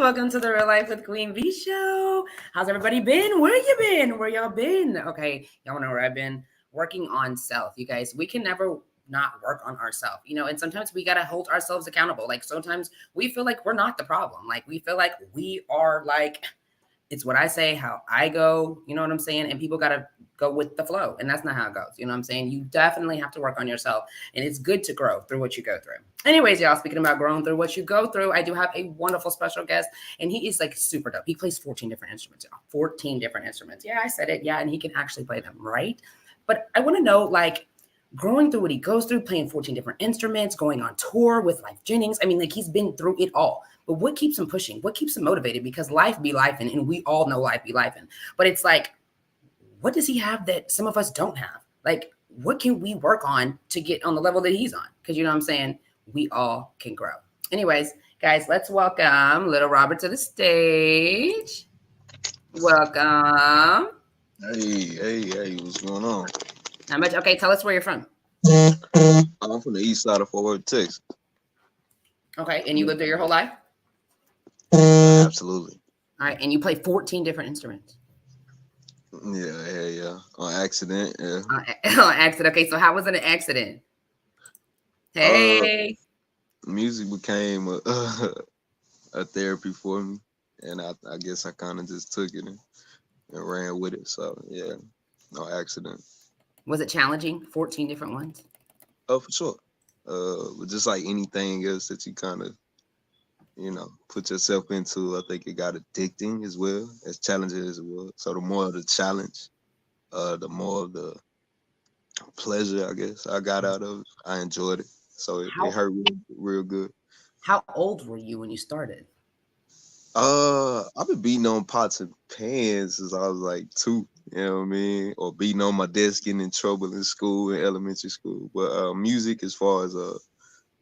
welcome to the Real Life with Queen V show. How's everybody been? Where you been? Where y'all been? Okay, y'all know where I've been. Working on self, you guys. We can never not work on ourselves, and sometimes we gotta hold ourselves accountable. Like sometimes we feel like we're not the problem. Like we feel like we are like, it's what I say, how I go, you know what I'm saying? And people gotta go with the flow. And that's not how it goes. You know what I'm saying? You definitely have to work on yourself. And it's good to grow through what you go through. Anyways, y'all, speaking about growing through what you go through, I do have a wonderful special guest. And he is like super dope. He plays 14 different instruments, y'all. 14 different instruments. Yeah, I said it. Yeah, and he can actually play them, right? But I want to know, like, growing through what he goes through, playing 14 different instruments, going on tour with Life Jennings. I mean, like, he's been through it all. But what keeps him pushing? What keeps him motivated? Because life be lifing, and we all know life be lifing. But it's like, what does he have that some of us don't have? Like, what can we work on to get on the level that he's on? Because you know what I'm saying? We all can grow. Anyways, guys, let's welcome little Robert to the stage. Welcome. Hey, what's going on? How much? Okay, tell us where you're from. I'm from the east side of Fort Worth, Texas. Okay, and you lived there your whole life? Absolutely. All right, and you play 14 different instruments. Yeah. On accident, yeah. On accident. Okay, so how was it an accident? Hey. Music became a therapy for me, and I guess I kind of just took it and ran with it. So yeah, no accident. Was it challenging? 14 different ones? Oh, for sure. But just like anything else that you kind of, put yourself into, I think it got addicting as well, as challenging as well. So the more of the challenge, the more of the pleasure, I guess, I got out of it. I enjoyed it. So it hurt real good. How old were you when you started? I've been beating on pots and pans since I was like 2, you know what I mean? Or beating on my desk, getting in trouble in school, in elementary school. But music, as far as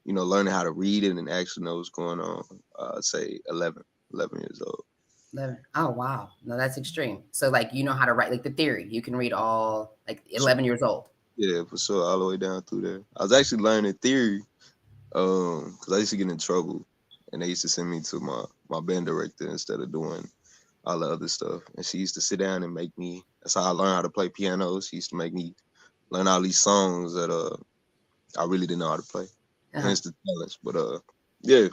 learning how to read it and actually know what's going on, I'd say 11 years old. 11. Oh, wow. No, that's extreme. So, like, you know how to write, like, the theory. You can read all, like, 11 years old. Yeah, for sure. All the way down through there. I was actually learning theory because I used to get in trouble. And they used to send me to my band director instead of doing all the other stuff. And she used to sit down and make me, that's how I learned how to play piano. She used to make me learn all these songs that I really didn't know how to play. Hence the challenge. But yeah.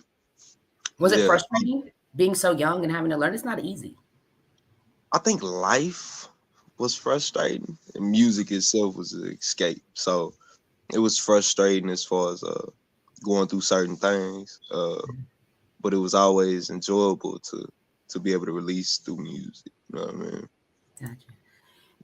Was it frustrating being so young and having to learn? It's not easy. I think life was frustrating and music itself was an escape. So it was frustrating as far as going through certain things. But it was always enjoyable to be able to release through music. You know what I mean? Gotcha.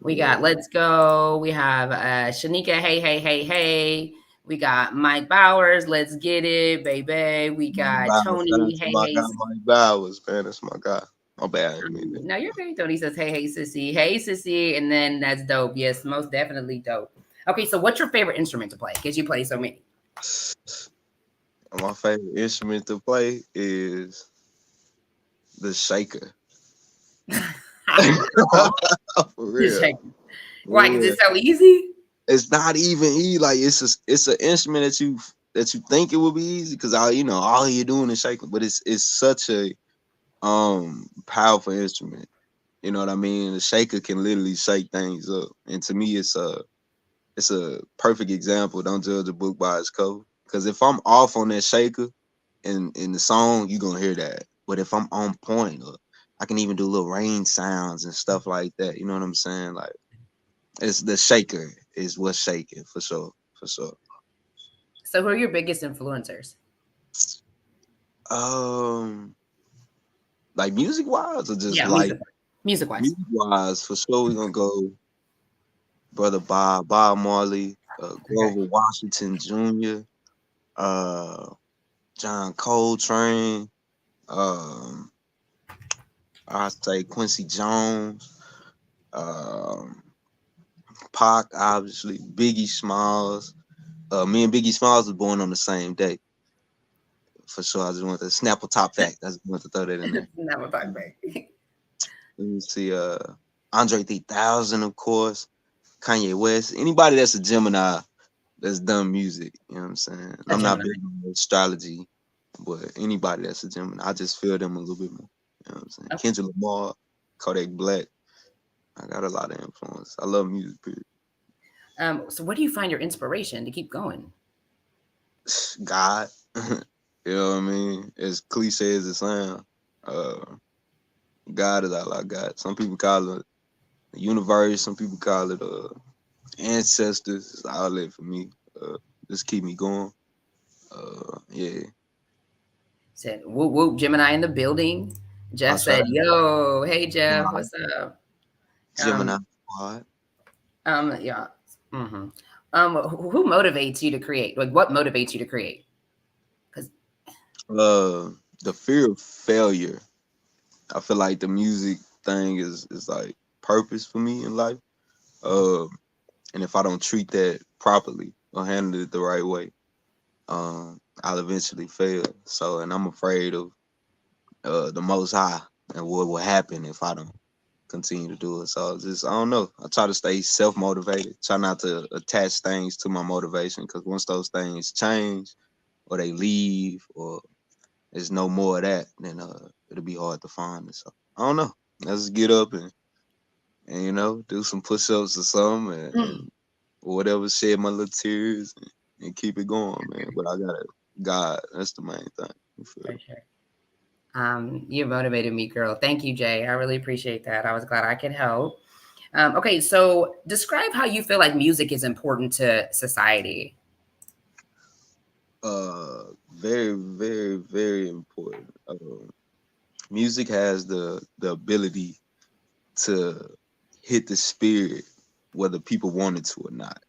We got Let's Go. We have Shanika, hey. We got Mike Bowers, Let's Get It, baby. We got Tony, hey. Mike Bowers, man, that's my guy. My bad. No, you're great, Tony says, hey, sissy. And then that's dope. Yes, most definitely dope. Okay, so what's your favorite instrument to play? Because you play so many. My favorite instrument to play is the shaker. For real. Why? Because it's so easy? It's not even easy. Like it's an instrument that you think it would be easy because all you're doing is shaking, but it's such a powerful instrument. You know what I mean? The shaker can literally shake things up, and to me, it's a perfect example. Don't judge a book by its cover. Because if I'm off on that shaker in the song, you're going to hear that. But if I'm on point, I can even do little rain sounds and stuff like that. You know what I'm saying? Like, it's the shaker is what's shaking for sure. So who are your biggest influencers? Like music-wise or just like... Music-wise. Music-wise, for sure, we're going to go Brother Bob Marley, Grover Washington Jr., John Coltrane, I say Quincy Jones, Pac, obviously, Biggie Smalls. Me and Biggie Smalls was born on the same day. For sure, I just want to Snapple top fact. I just want to throw that in there. Snapple top fact. Let me see, Andre 3000, of course, Kanye West. Anybody that's a Gemini that's done music, you know what I'm saying? I'm not big on astrology, but anybody that's a Gemini, I just feel them a little bit more. know what I'm saying? Okay. Kendrick Lamar, Kodak Black. I got a lot of influence. I love music, period. So where do you find your inspiration to keep going? God. You know what I mean? As cliche as it sounds, uh, God is all I got. Some people call it the universe. Some people call it ancestors. It's an outlet for me. Just keep me going. Yeah. Said whoop whoop, Gemini in the building. I Jeff try said, "Yo, hey Jeff, Gemini. what's up?" Gemini. Um, Squad. yeah. hmm who motivates you to create? Like, what motivates you to create? Because The fear of failure. I feel like the music thing is like purpose for me in life. Um, and if I don't treat that properly or handle it the right way, I'll eventually fail. So, and I'm afraid of the Most High and what will happen if I don't continue to do it. So, just I don't know. I try to stay self motivated. Try not to attach things to my motivation because once those things change or they leave or there's no more of that, then it'll be hard to find it. So, I don't know. Let's get up and do some push-ups or something and whatever, shed my little tears and keep it going, man. But I got God. That's the main thing. You feel? for sure. You motivated me, girl. Thank you, Jay. I really appreciate that. I was glad I could help. Okay, so describe how you feel like music is important to society. Very, very, very important. Music has the ability to hit the spirit, whether people want it to or not.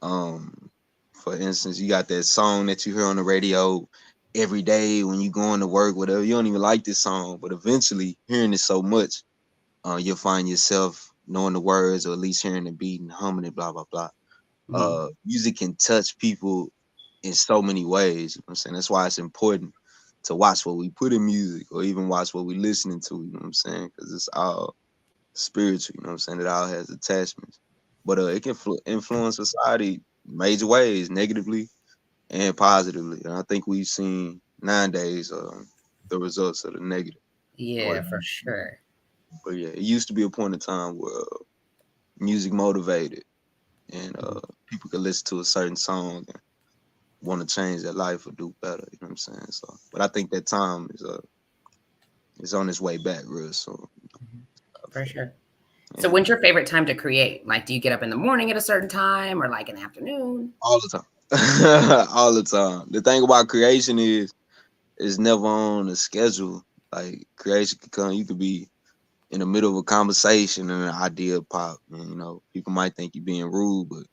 Um, for instance, you got that song that you hear on the radio every day when you going to work, whatever. You don't even like this song, but eventually hearing it so much, you'll find yourself knowing the words or at least hearing the beat and humming it, blah blah blah. Mhm. Music can touch people in so many ways. You know what I'm saying? That's why it's important to watch what we put in music or even watch what we listening to, you know what I'm saying? Because it's all spiritual, you know what I'm saying? It all has attachments. But it can influence society major ways, negatively and positively. And I think we've seen nowadays the results of the negative. Yeah, Or, for sure. but yeah, it used to be a point in time where music motivated and Mhm. people could listen to a certain song and want to change their life or do better. You know what I'm saying? So, but I think that time is on its way back real soon. Mhm. I For feel. sure. So Yeah, when's your favorite time to create? Like, do you get up in the morning at a certain time or like in the afternoon? all the time, all the time. The thing about creation is it's never on a schedule. Like creation could come, you could be in the middle of a conversation and an idea pop. And, people might think you're being rude, but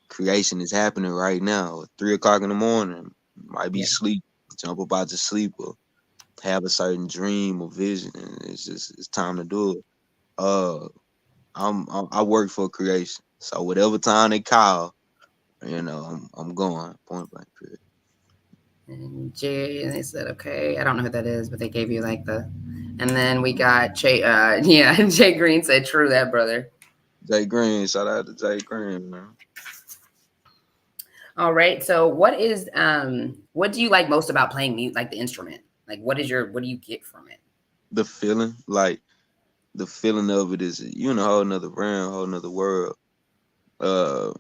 creation is happening right now. 3 o'clock in the morning, might be Yeah. sleep, jump up out your sleep, or have a certain dream or vision, and it's time to do it. Uh, I work for creation, so whatever time they call, I'm going point blank. Period. And Jay, and they said, okay, I don't know who that is, but they gave you like the, and then we got Jay, yeah, Jay Green said, true that, brother. Jay Green, shout out to Jay Green, man. All right. So what do you like most about playing mute, like the instrument? Like, what do you get from it? The feeling, like the feeling of it is, a whole nother realm, whole nother world. Uh,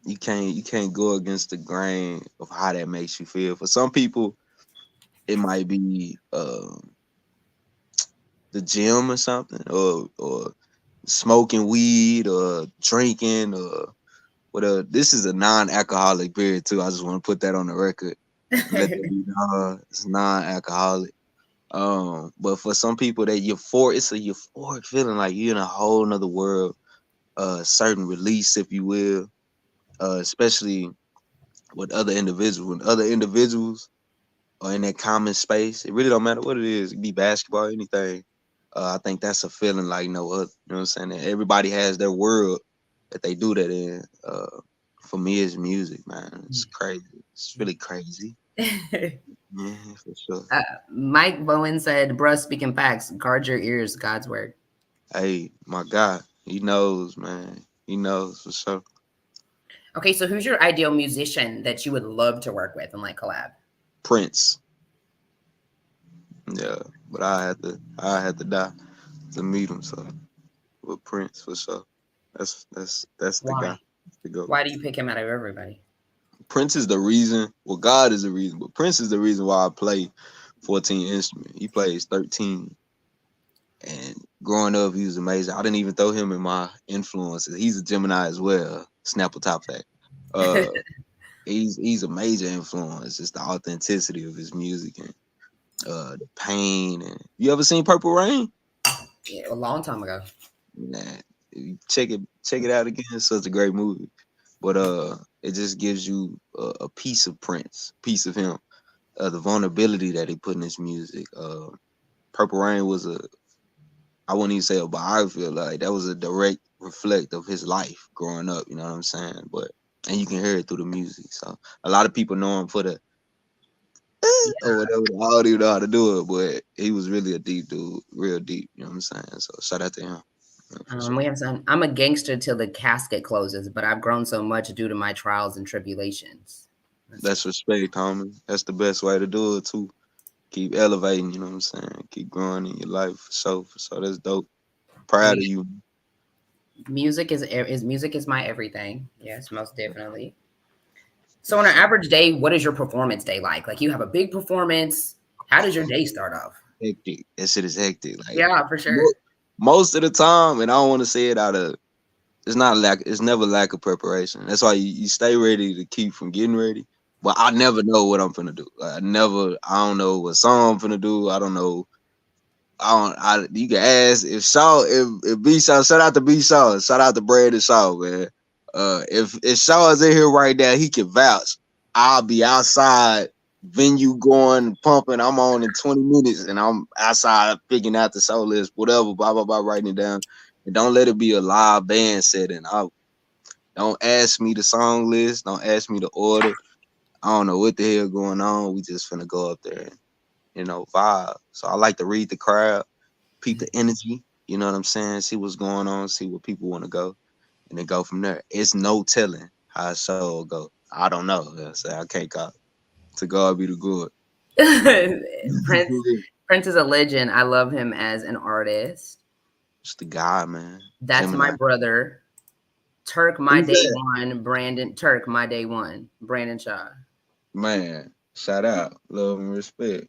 you can't go against the grain of how that makes you feel. For some people, it might be the gym or something, or smoking weed or drinking or whatever. This is a non-alcoholic beer too. I just want to put that on the record and let that be known. It's non-alcoholic. But for some people, it's a euphoric feeling, like you're in a whole nother world, certain release, if you will, especially with other individuals. When other individuals are in that common space, it really don't matter what it is. It could be basketball, anything. I think that's a feeling like no other. You know what I'm saying? And everybody has their world that they do that in. For me, it's music, man. It's crazy. It's really crazy. Yeah, for sure. Mike Bowen said, bruh, speaking facts, guard your ears, God's word. Hey, my guy, he knows, man. He knows for sure. Okay, so who's your ideal musician that you would love to work with and like collab? Prince. Yeah. but I had to die to meet him. So with Prince for sure. That's the guy Why? to go. Why do you pick him out of everybody? Prince is the reason. Well, God is the reason, but Prince is the reason why I play 14 instruments. He plays 13. And growing up, he was amazing. I didn't even throw him in my influences. He's a Gemini as well. Snapple top fact. Uh, he's a major influence. It's the authenticity of his music and the pain. And you ever seen Purple Rain? Yeah, a long time ago. Nah, check it out again. It's such a great movie. But it just gives you a piece of Prince, piece of him, the vulnerability that he put in his music. Purple Rain was I wouldn't even say a biography, like that was a direct reflect of his life growing up, you know what I'm saying? But and you can hear it through the music. So a lot of people know him for the Yeah. or whatever. I don't even know how to do it, but he was really a deep dude, real deep, you know what I'm saying? So shout out to him. Yeah, for sure. We have some. I'm a gangster till the casket closes, but I've grown so much due to my trials and tribulations. That's That's respect, homie. That's the best way to do it too. Keep elevating, you know what I'm saying? Keep growing in your life for sure. For sure. That's dope. Proud of you. music is my everything. Yes, most definitely. So on an average day, what is your performance day like? Like you have a big performance. How does your day start off? Hectic. That shit is hectic. Like Yeah, for sure. mo- most of the time, and I don't want to say it out of it's not lack. It's never lack of preparation. That's why you stay ready to keep from getting ready. But I never know what I'm finna do. Like, I don't know what song I'm finna do. I don't know. You can ask if Shaw, if B Shaw, shout out to B Shaw, shout out to Brandon Shaw, man. If Shaw is in here right now, he can vouch. I'll be outside, venue going, pumping. I'm on in 20 minutes, and I'm outside figuring out the show list, whatever, blah blah blah, writing it down. And don't let it be a live band setting. Don't ask me the song list. Don't ask me the order. I don't know what the hell going on. We just finna go up there and vibe. So I like to read the crowd, peep the energy. You know what I'm saying? See what's going on. See where people want to go, and then go from there. It's no telling how a show will go. I don't know. I can't call. To God be the good. Prince Prince is a legend. I love him as an artist. It's the guy, man. That's my Gemini. brother. Turk, my Who's day that? one. Brandon Turk, my day one. Brandon Shaw. Man, shout out. Love and respect.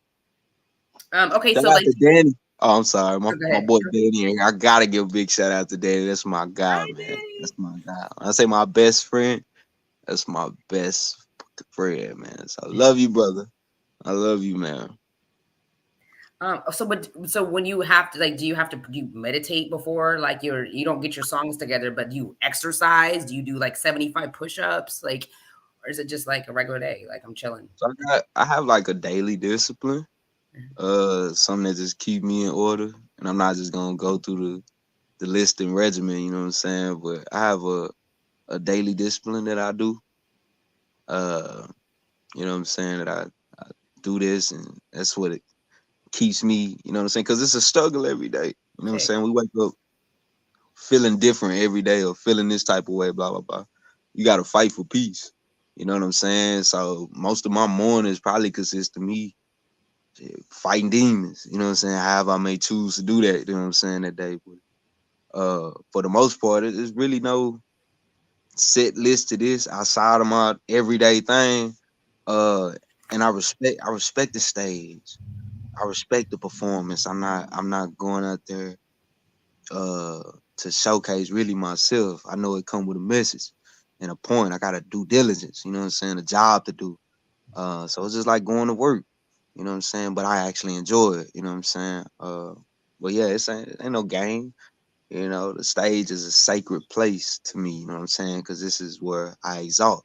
Okay, Shout so out like, to Danny. Oh, I'm sorry. oh, go My ahead. boy Danny. I gotta give a big shout out to Danny. That's my guy, Hi, man. That's Danny. my guy. When I say my best friend, that's my best friend, man. So I love you, brother. I love you, man. So when you have to, like, do you meditate before, like, you don't get your songs together, but do you exercise? Do you do like 75 push-ups, like, or is it just like a regular day, like I'm chilling? So I have like a daily discipline. Something that just keep me in order. And I'm not just gonna go through the list and regimen, you know what I'm saying? But I have a daily discipline that I do. Uh, you know what I'm saying? That I do this and that's what it keeps me, you know what I'm saying? Because it's a struggle every day. You know what I'm Okay. saying? We wake up feeling different every day or feeling this type of way, blah, blah, blah. You gotta fight for peace. You know what I'm saying? So most of my mornings probably consist of me fighting demons, you know what I'm saying? However I may choose to do that, you know what I'm saying, that day. But for the most part, there's really no set list to this outside of my everyday thing. Uh and I respect the stage. I respect the performance. I'm not going out there uh to showcase really myself. I know it come with a message and a point. I got a due diligence, you know what I'm saying, a job to do. So it's just like going to work, you know what I'm saying? But I actually enjoy it, you know what I'm saying? But yeah, it ain't no game. You know, the stage is a sacred place to me, you know what I'm saying? Because this is where I exalt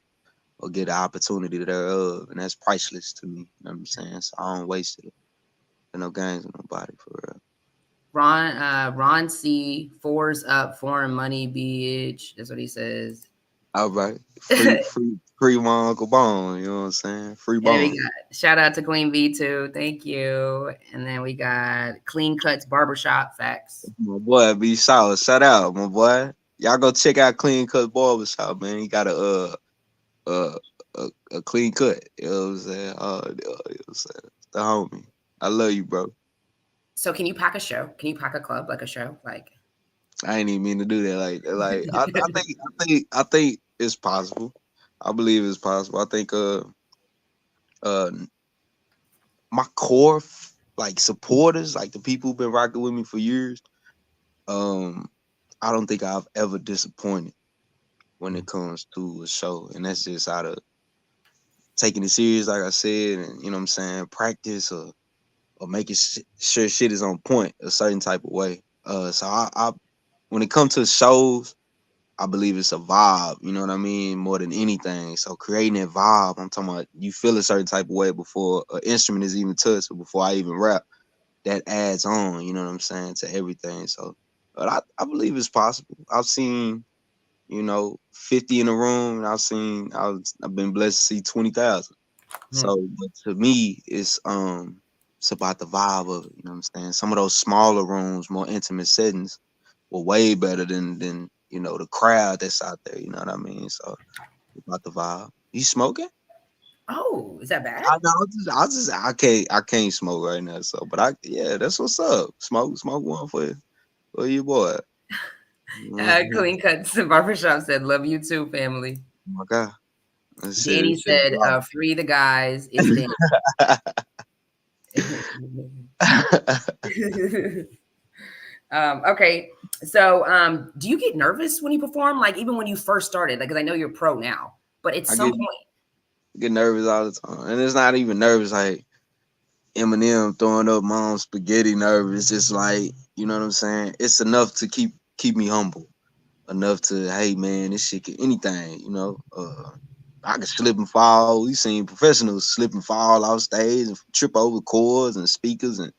or get the opportunity thereof, and that's priceless to me, you know what I'm saying? So I don't waste it. There no games with nobody for real. Ron C, fours up, foreign money, bitch. That's what he says. All right. And Free my Uncle Bone, you know what I'm saying? Free then we Bone. got shout out to QueenV too. Thank you. And then we got Clean Cuts Barbershop Facts. My boy B Shaw, shout out, my boy. Y'all go check out Clean Cut Barbershop, man. He got uh a clean cut. You know what I'm saying? You know what I'm saying? The homie. I love you, bro. So can you pack a show? Can you pack a club like a show? Like I ain't even mean to do that. I think it's possible. I believe it's possible. I think uh my core like supporters, like the people who've been rocking with me for years, I don't think I've ever disappointed when it comes to a show. And that's just out of taking it serious, like I said, and you know what I'm saying, practice or making sure shit is on point a certain type of way. So I when it comes to shows, I believe it's a vibe, you know what I mean, more than anything. So creating that vibe, I'm talking about you feel a certain type of way before an instrument is even touched or before I even rap. That adds on, you know what I'm saying, to everything. So, but I believe it's possible. I've seen, 50 in a room, and I've been blessed to see 20,000. So, but to me, it's about the vibe of it, you know what I'm saying. Some of those smaller rooms, more intimate settings, were way better than the crowd that's out there. You know what I mean? So about the vibe. You smoking? oh, is that bad? I know. I can't smoke right now. So, but yeah, that's what's up. Smoke one for your boy. Oh Clean Cuts Barbershop said, "Love you too, family." my God, that Danny shit said, "Free the guys." It's Danny. Okay, so do you get nervous when you perform? Like even when you first started, like because I know you're pro now, but at I some point, get nervous all the time, and it's not even nervous like Eminem throwing up mom's spaghetti nervous. It's just like, you know what I'm saying? It's enough to keep me humble. Enough to, hey man, this shit can anything. I can slip and fall. We seen professionals slip and fall off stage and trip over cords and speakers and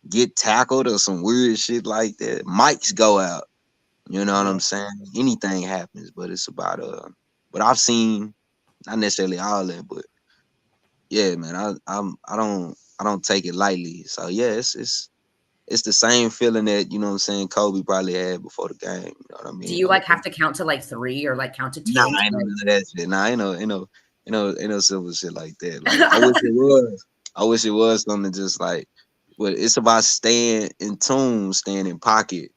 get tackled or some weird shit like that. Mics go out. You know what yeah. I'm saying? Anything happens, but it's about but I've seen not necessarily all that, but yeah, man, I don't take it lightly. So yeah, it's the same feeling that, you know what I'm saying, Kobe probably had before the game. You know what I Do mean? you like have to count to like 3 or like count to Nah, 10? I ain't know Like, none of that shit. Nah, ain't no silver shit like that. Like I wish it was. I wish it was something just like, but it's about staying in tune, staying in pocket.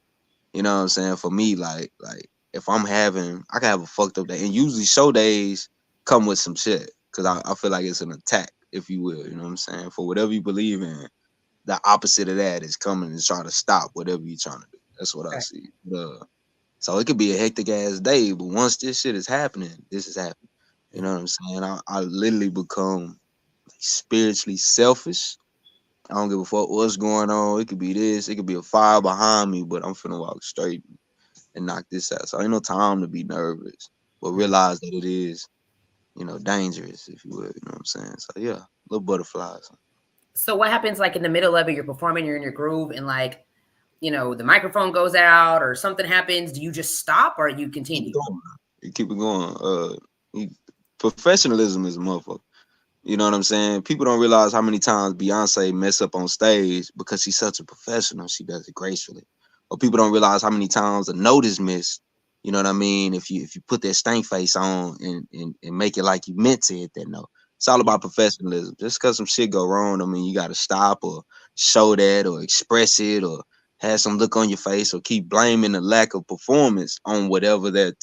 You know what I'm saying? For me, like if I can have a fucked up day, and usually show days come with some shit because I feel like it's an attack, if you will. You know what I'm saying? For whatever you believe in, the opposite of that is coming to try to stop whatever you're trying to do. That's what I right. see. So it could be a hectic ass day, but once this shit is happening, this is happening. You know what I'm saying? I literally become spiritually selfish. I don't give a fuck what's going on. It could be this, it could be a fire behind me, but I'm finna walk straight and knock this out. So ain't no time to be nervous, but realize that it is, dangerous, if you will. You know what I'm saying? So yeah, little butterflies. So what happens like in the middle of it? You're performing, you're in your groove, and like the microphone goes out or something happens. Do you just stop or you Keep it continue? going. You keep it going. Professionalism is a motherfucker. You know what I'm saying? People don't realize how many times Beyonce mess up on stage because she's such a professional. She does it gracefully. Or people don't realize how many times a note is missed. You know what I mean? If you put that stank face on and make it like you meant to hit that note. It's all Yeah, about professionalism. Just because some shit go wrong, I mean, you got to stop or show that or express it or have some look on your face or keep blaming the lack of performance on whatever that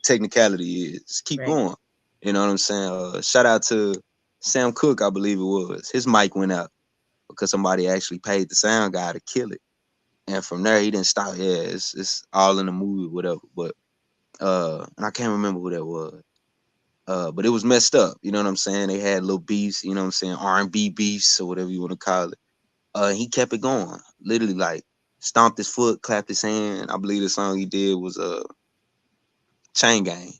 technicality is. Just keep right. going. You know what I'm saying? Shout out to Sam Cooke, I believe it was. His mic went out because somebody actually paid the sound guy to kill it. And from there he didn't stop. Yeah, it's all in the movie, whatever. But and I can't remember who that was. But it was messed up. You know what I'm saying? They had little beefs, you know what I'm saying, R&B beefs or whatever you want to call it. He kept it going. Literally like stomped his foot, clapped his hand. I believe the song he did was Chain Gang.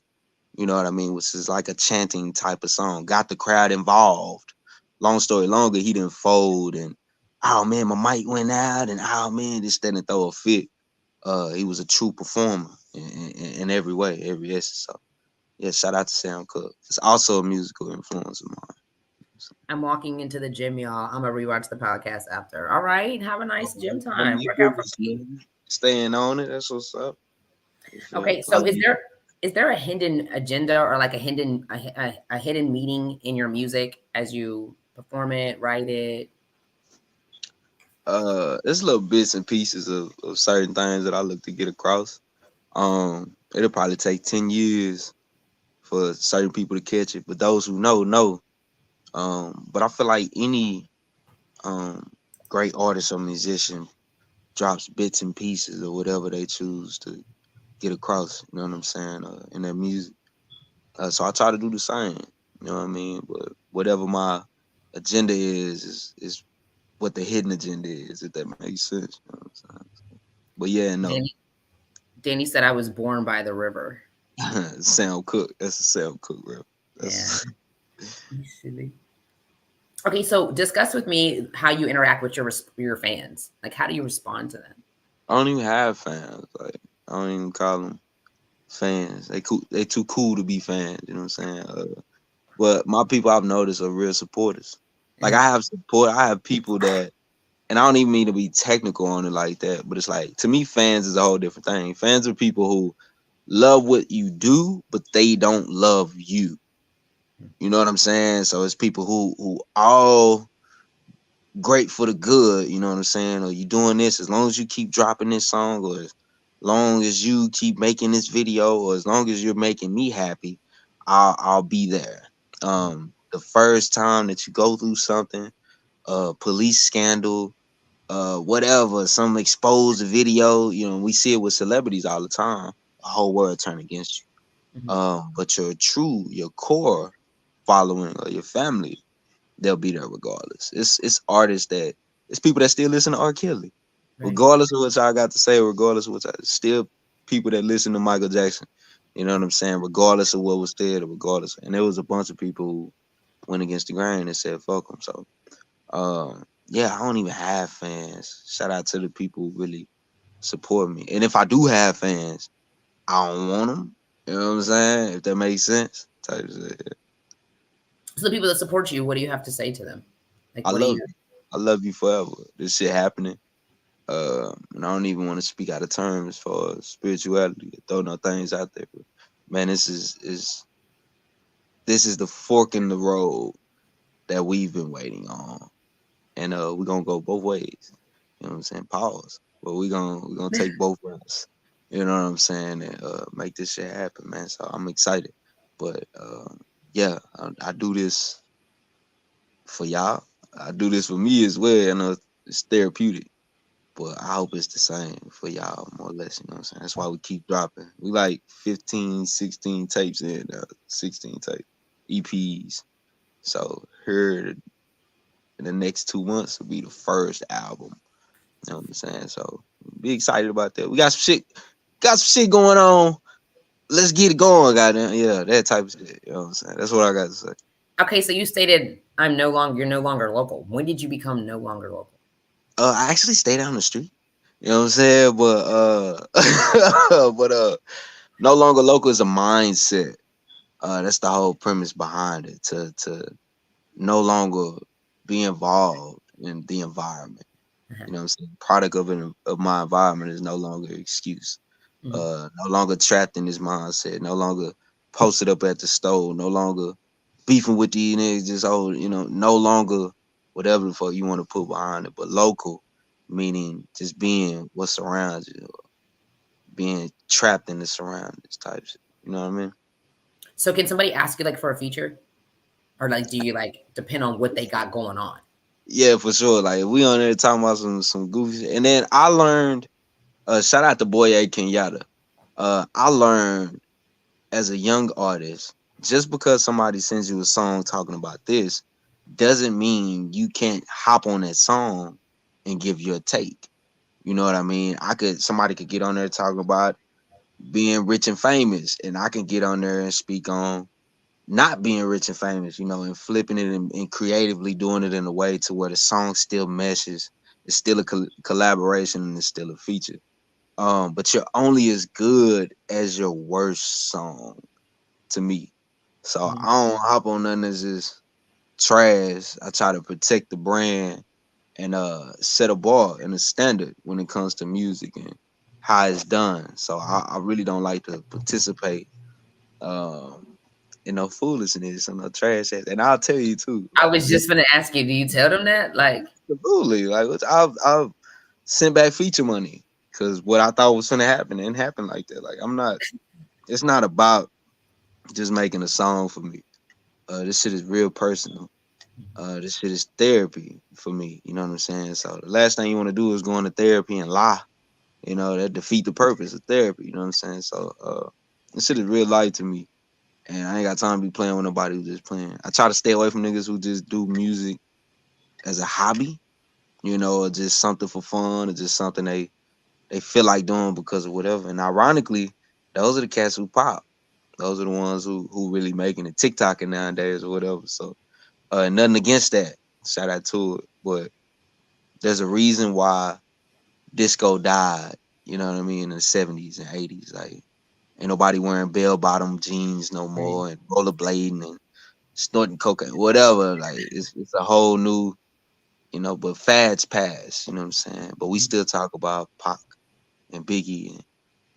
You know what I mean? Which is like a chanting type of song. Got the crowd involved. Long story longer, he didn't fold and oh man, my mic went out and oh man, this didn't throw a fit. He was a true performer in every way, every essence. So yeah, shout out to Sam Cooke. It's also a musical influence of mine. So, I'm walking into the gym, y'all. I'm gonna rewatch the podcast after. All right. Have a nice gym time. you Work out do for this, me. man. Staying on it, that's what's up. You feel me? Okay. So is there a hidden agenda or like a hidden meaning in your music as you perform it, write it? It's little bits and pieces of certain things that I look to get across. It'll probably take 10 years for certain people to catch it, but those who know. But I feel like any um great artist or musician drops bits and pieces or whatever they choose to get across, you know what I'm saying, in their music. So I try to do the same, you know what I mean? But whatever my agenda is what the hidden agenda is, if that makes sense. You know what I'm saying? But yeah, no. Danny said I was born by the river. Sam Cooke. That's a Sam Cooke, bro. Yeah. Silly. Okay, so discuss with me how you interact with your fans. Like, how do you respond to them? I don't even have fans. Like, I don't even call them fans. They cool. They too cool to be fans. You know what I'm saying? But my people I've noticed are real supporters. Like I have support. I have people that, and I don't even mean to be technical on it like that, but it's like, to me, fans is a whole different thing. Fans are people who love what you do, but they don't love you. You know what I'm saying? So it's people who all great for the good, you know what I'm saying? Or you doing this, as long as you keep dropping this song, or as long as you keep making this video, or as long as you're making me happy, I'll be there. The first time that you go through something, police scandal, whatever, some exposed video, you know, we see it with celebrities all the time, the whole world turn against you. But your core following or your family, they'll be there regardless. It's artists that, it's people that still listen to R. Kelly, regardless of what y'all got to say, regardless of what y'all, still people that listen to Michael Jackson. You know what I'm saying? Regardless of what was said, or regardless, and there was a bunch of people who went against the grain and said fuck them. So, yeah, I don't even have fans. Shout out to the people who really support me. And if I do have fans, I don't want them. You know what I'm saying? If that makes sense. Type of shit. So the people that support you, what do you have to say to them? Like, I what do love you? you. I love you forever. This shit happening. And I don't even want to speak out of term as far as spirituality, throw no things out there. But man, this is the fork in the road that we've been waiting on. And we're gonna go both ways. You know what I'm saying? Pause. But we're gonna take both ways. You know what I'm saying? And make this shit happen, man. So I'm excited. But yeah, I do this for y'all. I do this for me as well. I know it's therapeutic. But I hope it's the same for y'all, more or less. You know what I'm saying? That's why we keep dropping. We like 15, 16 tapes in, 16 tape EPs. So here in the next 2 months will be the first album. You know what I'm saying? So be excited about that. We got some shit going on. Let's get it going, goddamn. Yeah, that type of shit. You know what I'm saying? That's what I got to say. Okay, so you stated you're no longer local. When did you become no longer local? I actually stay down the street. You know what I'm saying? But no longer local is a mindset. That's the whole premise behind it. To no longer be involved in the environment. You know what I'm saying? Product of my environment is no longer an excuse. No longer trapped in this mindset. No longer posted up at the store. No longer beefing with these niggas. Just no longer whatever the fuck you want to put behind it. But local, meaning just being what surrounds you, being trapped in the surroundings type shit. You know what I mean? So can somebody ask you like for a feature, or like do you like depend on what they got going on? Yeah, for sure. Like we on there talking about some goofy shit. And then I learned, shout out to Boye Kenyatta. I learned as a young artist, just because somebody sends you a song talking about this, doesn't mean you can't hop on that song and give your take. You know what I mean? Somebody could get on there talking about being rich and famous, and I can get on there and speak on not being rich and famous, and flipping it and creatively doing it in a way to where the song still meshes. It's still a collaboration and it's still a feature. But you're only as good as your worst song, to me. So I don't hop on nothing that's just trash. I try to protect the brand and set a bar and a standard when it comes to music and how it's done. So I really don't like to participate in no foolishness and no trash ass. And I'll tell you too. I was just gonna ask you, do you tell them that? Like, Absolutely. Like I've sent back feature money because what I thought was gonna happen didn't happen like that. Like I'm not. It's not about just making a song for me. This shit is real personal. This shit is therapy for me. You know what I'm saying? So the last thing you want to do is go into therapy and lie. You know, that defeat the purpose of therapy. You know what I'm saying? So this shit is real life to me. And I ain't got time to be playing with nobody who just playing. I try to stay away from niggas who just do music as a hobby, you know, or just something for fun, or just something they feel like doing because of whatever. And ironically, those are the cats who pop. Those are the ones who really making it TikToking nowadays or whatever. So nothing against that. Shout out to it. But there's a reason why disco died, you know what I mean, in the 70s and 80s. Like ain't nobody wearing bell bottom jeans no Right. more and rollerblading and snorting cocaine, whatever. Like it's a whole new, you know, but fads pass, you know what I'm saying? But we still talk about Pac and Biggie and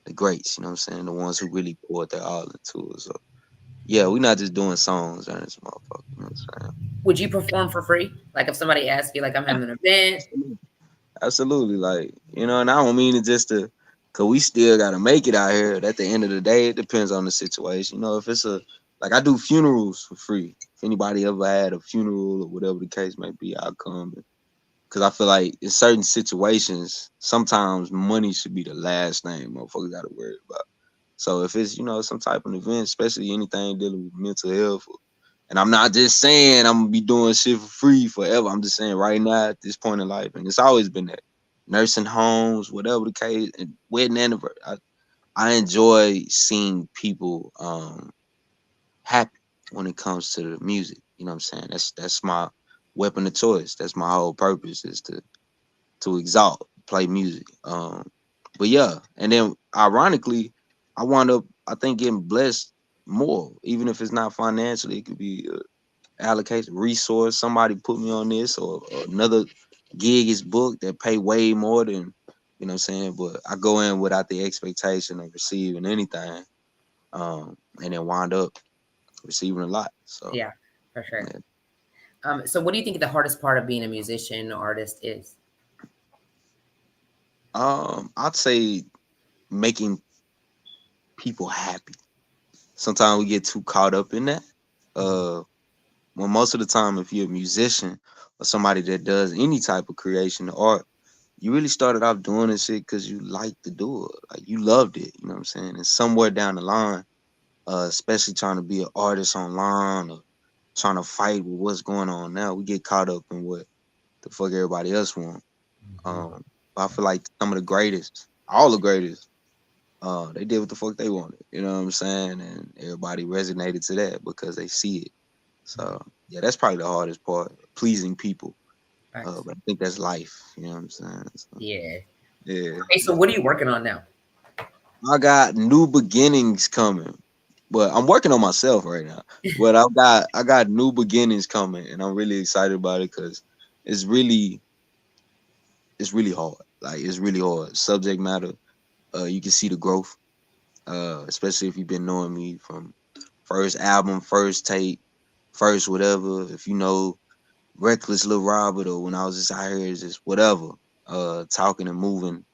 the greats, you know what I'm saying? The ones who really poured their all into it. So yeah, we're not just doing songs on this motherfucker, you know what I'm Would you perform for free? Like if somebody asked you, like I'm having an event. saying? Absolutely, like, you know, and I don't mean it just to, cause we still gotta make it out here. At the end of the day, it depends on the situation. You know, if it's like I do funerals for free. If anybody ever had a funeral or whatever the case may be, I'll come. Cause I feel like in certain situations, sometimes money should be the last thing motherfuckers gotta worry about. So if it's, you know, some type of event, especially anything dealing with mental health, and I'm not just saying I'm gonna be doing shit for free forever. I'm just saying right now at this point in life, and it's always been that. Nursing homes, whatever the case, and wedding anniversary. I enjoy seeing people happy when it comes to the music. You know what I'm saying? That's my weapon of choice. That's my whole purpose is to exalt, play music. But yeah, and then ironically, I wound up I think getting blessed more, even if it's not financially. It could be allocation, resource. Somebody put me on this, or another gig is booked that pay way more than, you know what I'm saying. But I go in without the expectation of receiving anything, and then wind up receiving a lot. So Yeah, for sure. yeah. So what do you think the hardest part of being a musician or artist is? I'd say making people happy. Sometimes we get too caught up in that. Uh, well, most of the time, if you're a musician or somebody that does any type of creation or art, you really started off doing this shit because you like to do it. Like you loved it, you know what I'm saying? And somewhere down the line, especially trying to be an artist online or trying to fight with what's going on now, we get caught up in what the fuck everybody else want. Um, but I feel like some of the greatest, all the greatest, they did what the fuck they wanted. You know what I'm saying? And everybody resonated to that because they see it. So yeah, that's probably the hardest part, pleasing people. Facts. But I think that's life. You know what I'm saying? So, Yeah. yeah, Okay, so what are you working on now? I got new beginnings coming, but I'm working on myself right now. But I got new beginnings coming, and I'm really excited about it because it's really it's really hard. Like it's really hard. Subject matter. You can see the growth. Especially if you've been knowing me from first album, first tape, first whatever. If you know Reckless Lil Robert or when I was just out here, just whatever, talking and moving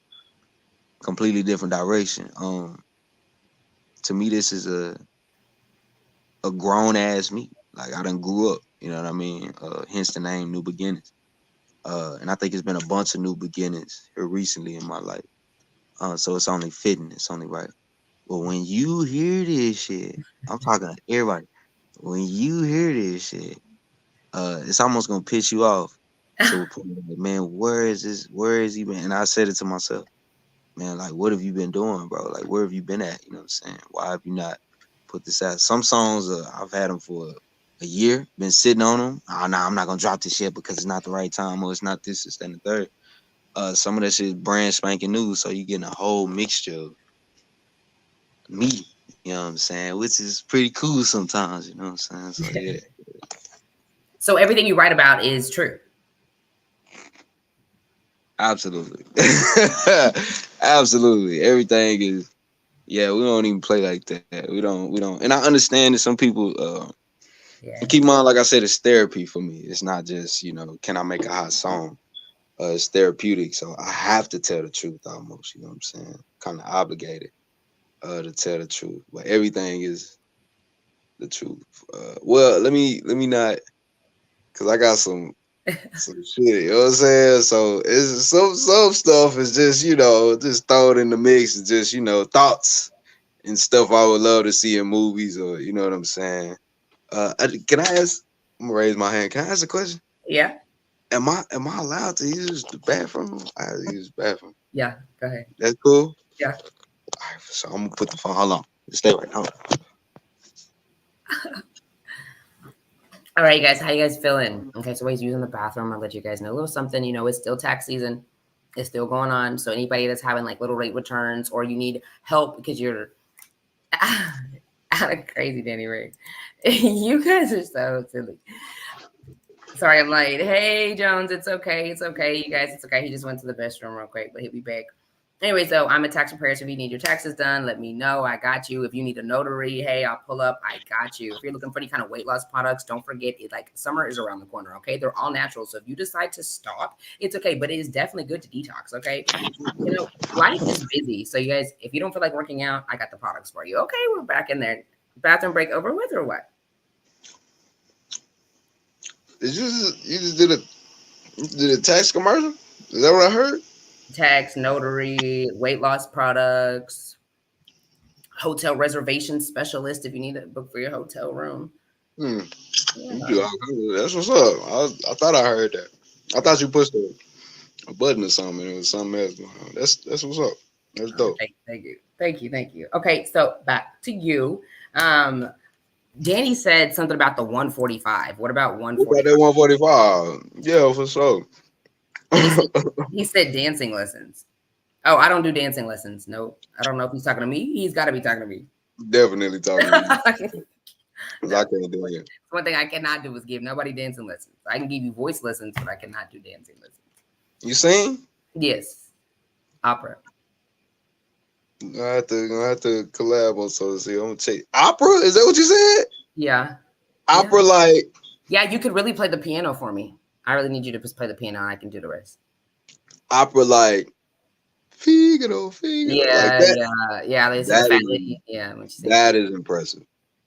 completely different direction. To me, this is a grown ass me. Like I done grew up, you know what I mean? Hence the name New Beginnings. And I think it's been a bunch of new beginnings here recently in my life. So it's only fitting, it's only right. But when you hear this shit, I'm talking to everybody. When you hear this shit, it's almost gonna piss you off to a point like, man, where is this? Where is he been? And I said it to myself, man, like, what have you been doing, bro? Like, where have you been at? You know what I'm saying? Why have you not put this out? Some songs, I've had them for a year, been sitting on them. Oh, nah, I'm not gonna drop this shit because it's not the right time or it's not this, it's that, and the third. Some of that shit is brand spanking new, so you getting a whole mixture of me, you know what I'm saying? Which is pretty cool sometimes, you know what I'm saying? So yeah. So everything you write about is true. Absolutely. Absolutely. Everything is, yeah, we don't even play like that. We don't and I understand that some people Yeah. and keep in mind, like I said, it's therapy for me. It's not just, you know, can I make a hot song? It's therapeutic, so I have to tell the truth almost. You know what I'm saying? Kind of obligated to tell the truth, but everything is the truth. Well, let me not, cause I got some shit. You know what I'm saying? So it's some stuff is just just throw it in the mix. It's just thoughts and stuff I would love to see in movies, or you know what I'm saying. Can I ask? I'm gonna raise my hand. Can I ask a question? Yeah. Am I allowed to use the bathroom? I have to use the bathroom. Yeah. Go ahead. That's cool. Yeah. All right, so I'm gonna put the phone. Hold on. Stay right now. All right, guys. How you guys feeling? Okay, so he's using the bathroom. I'll let you guys know a little something. It's still tax season. It's still going on. So anybody that's having like little rate returns, or you need help because you're out of crazy, Danny Ray. You guys are so silly. Sorry, I'm late. Hey, Jones, it's okay. It's okay, you guys. It's okay. He just went to the restroom real quick, but he'll be back. Anyway, so I'm a tax preparer. So if you need your taxes done, let me know. I got you. If you need a notary, hey, I'll pull up. I got you. If you're looking for any kind of weight loss products, don't forget it. Like summer is around the corner. Okay, they're all natural. So if you decide to stop, it's okay. But it is definitely good to detox. Okay, life is busy. So you guys, if you don't feel like working out, I got the products for you. Okay, we're back in there. Bathroom break over with or what? You just did a tax commercial? Is that what I heard? Tax, notary, weight loss products, hotel reservation specialist if you need a book for your hotel room. Yeah. That's what's up. I thought I heard that. I thought you pushed a button or something and it was something else going on. That's what's up. That's dope. Thank you. Okay, so back to you. Danny said something about the 145. What about 145? What about that 145? Yeah, for sure. He said dancing lessons. Oh, I don't do dancing lessons. No, I don't know if he's talking to me. He's got to be talking to me. Definitely talking to me. Because I can't do it. One thing I cannot do is give nobody dancing lessons. I can give you voice lessons, but I cannot do dancing lessons. You sing? Yes. Opera. I have to collab on something. I'm gonna take opera. Is that what you said? Yeah. Opera, like. Yeah, you could really play the piano for me. I really need you to just play the piano, and I can do the rest. Opera, like Figaro. Yeah, like that. Yeah. That is impressive.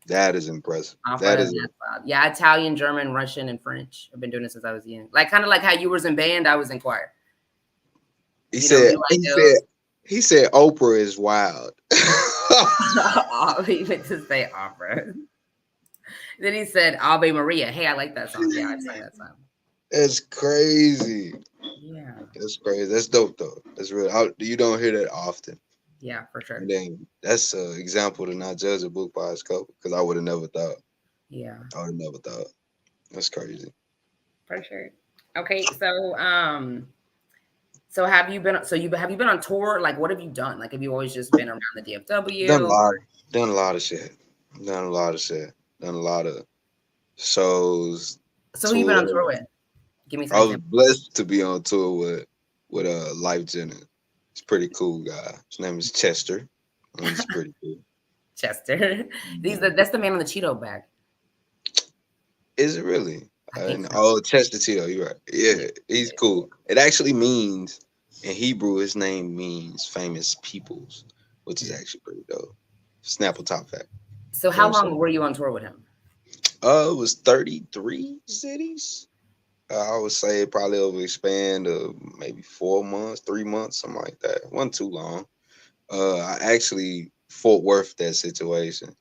That is impressive. Opera, yeah, Italian, German, Russian, and French. I've been doing it since I was young. Like kind of like how you was in band, I was in choir. He said Oprah is wild. He meant to say opera. Then he said Ave Maria. Hey, I like that song. Yeah, I've sung that song. That's crazy. Yeah. That's crazy. That's dope though. That's real. You don't hear that often. Yeah, for sure. And then that's an example to not judge a book by its cover, because I would have never thought. Yeah. I would have never thought. That's crazy. For sure. Okay, so have you been on tour? Like what have you done? Like have you always just been around the DFW? Done a lot of shit. Done a lot of shows. So who you been on tour with? Give me some. I was blessed to be on tour with LYFE Jennings. He's a pretty cool guy. His name is Chester. He's pretty cool. Chester. That's the man on the Cheeto bag. Is it really? Oh, Chester Cheeto, you're right. Yeah, he's cool. It actually means, in Hebrew, his name means famous peoples, which is actually pretty dope. Snapple top fact. So how long were you on tour with him? It was 33 cities. I would say probably over a span of maybe 4 months, 3 months, something like that. Wasn't too long. I actually Fort Worth that situation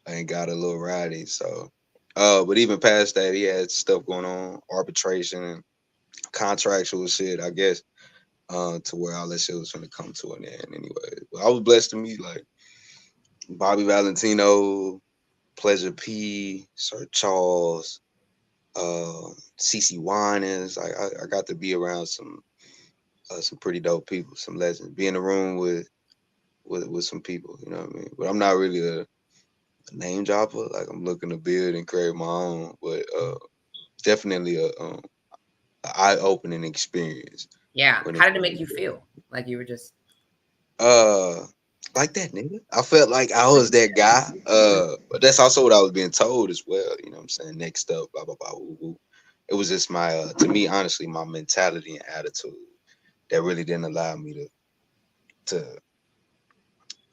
and got a little rowdy. So, but even past that, he had stuff going on, arbitration and contractual shit, I guess, to where all that shit was going to come to an end anyway. But I was blessed to meet like Bobby Valentino, Pleasure P, Sir Charles, CC Winans. I got to be around some pretty dope people, some legends. Be in the room with some people, you know what I mean? But I'm not really a name dropper. Like I'm looking to build and create my own, but definitely a eye-opening experience. Yeah. How did it make you feel? Like you were just like that, nigga. I felt like I was that guy. But that's also what I was being told as well. You know what I'm saying? Next up, blah blah blah, woo, woo. it was just my to me, honestly, my mentality and attitude that really didn't allow me to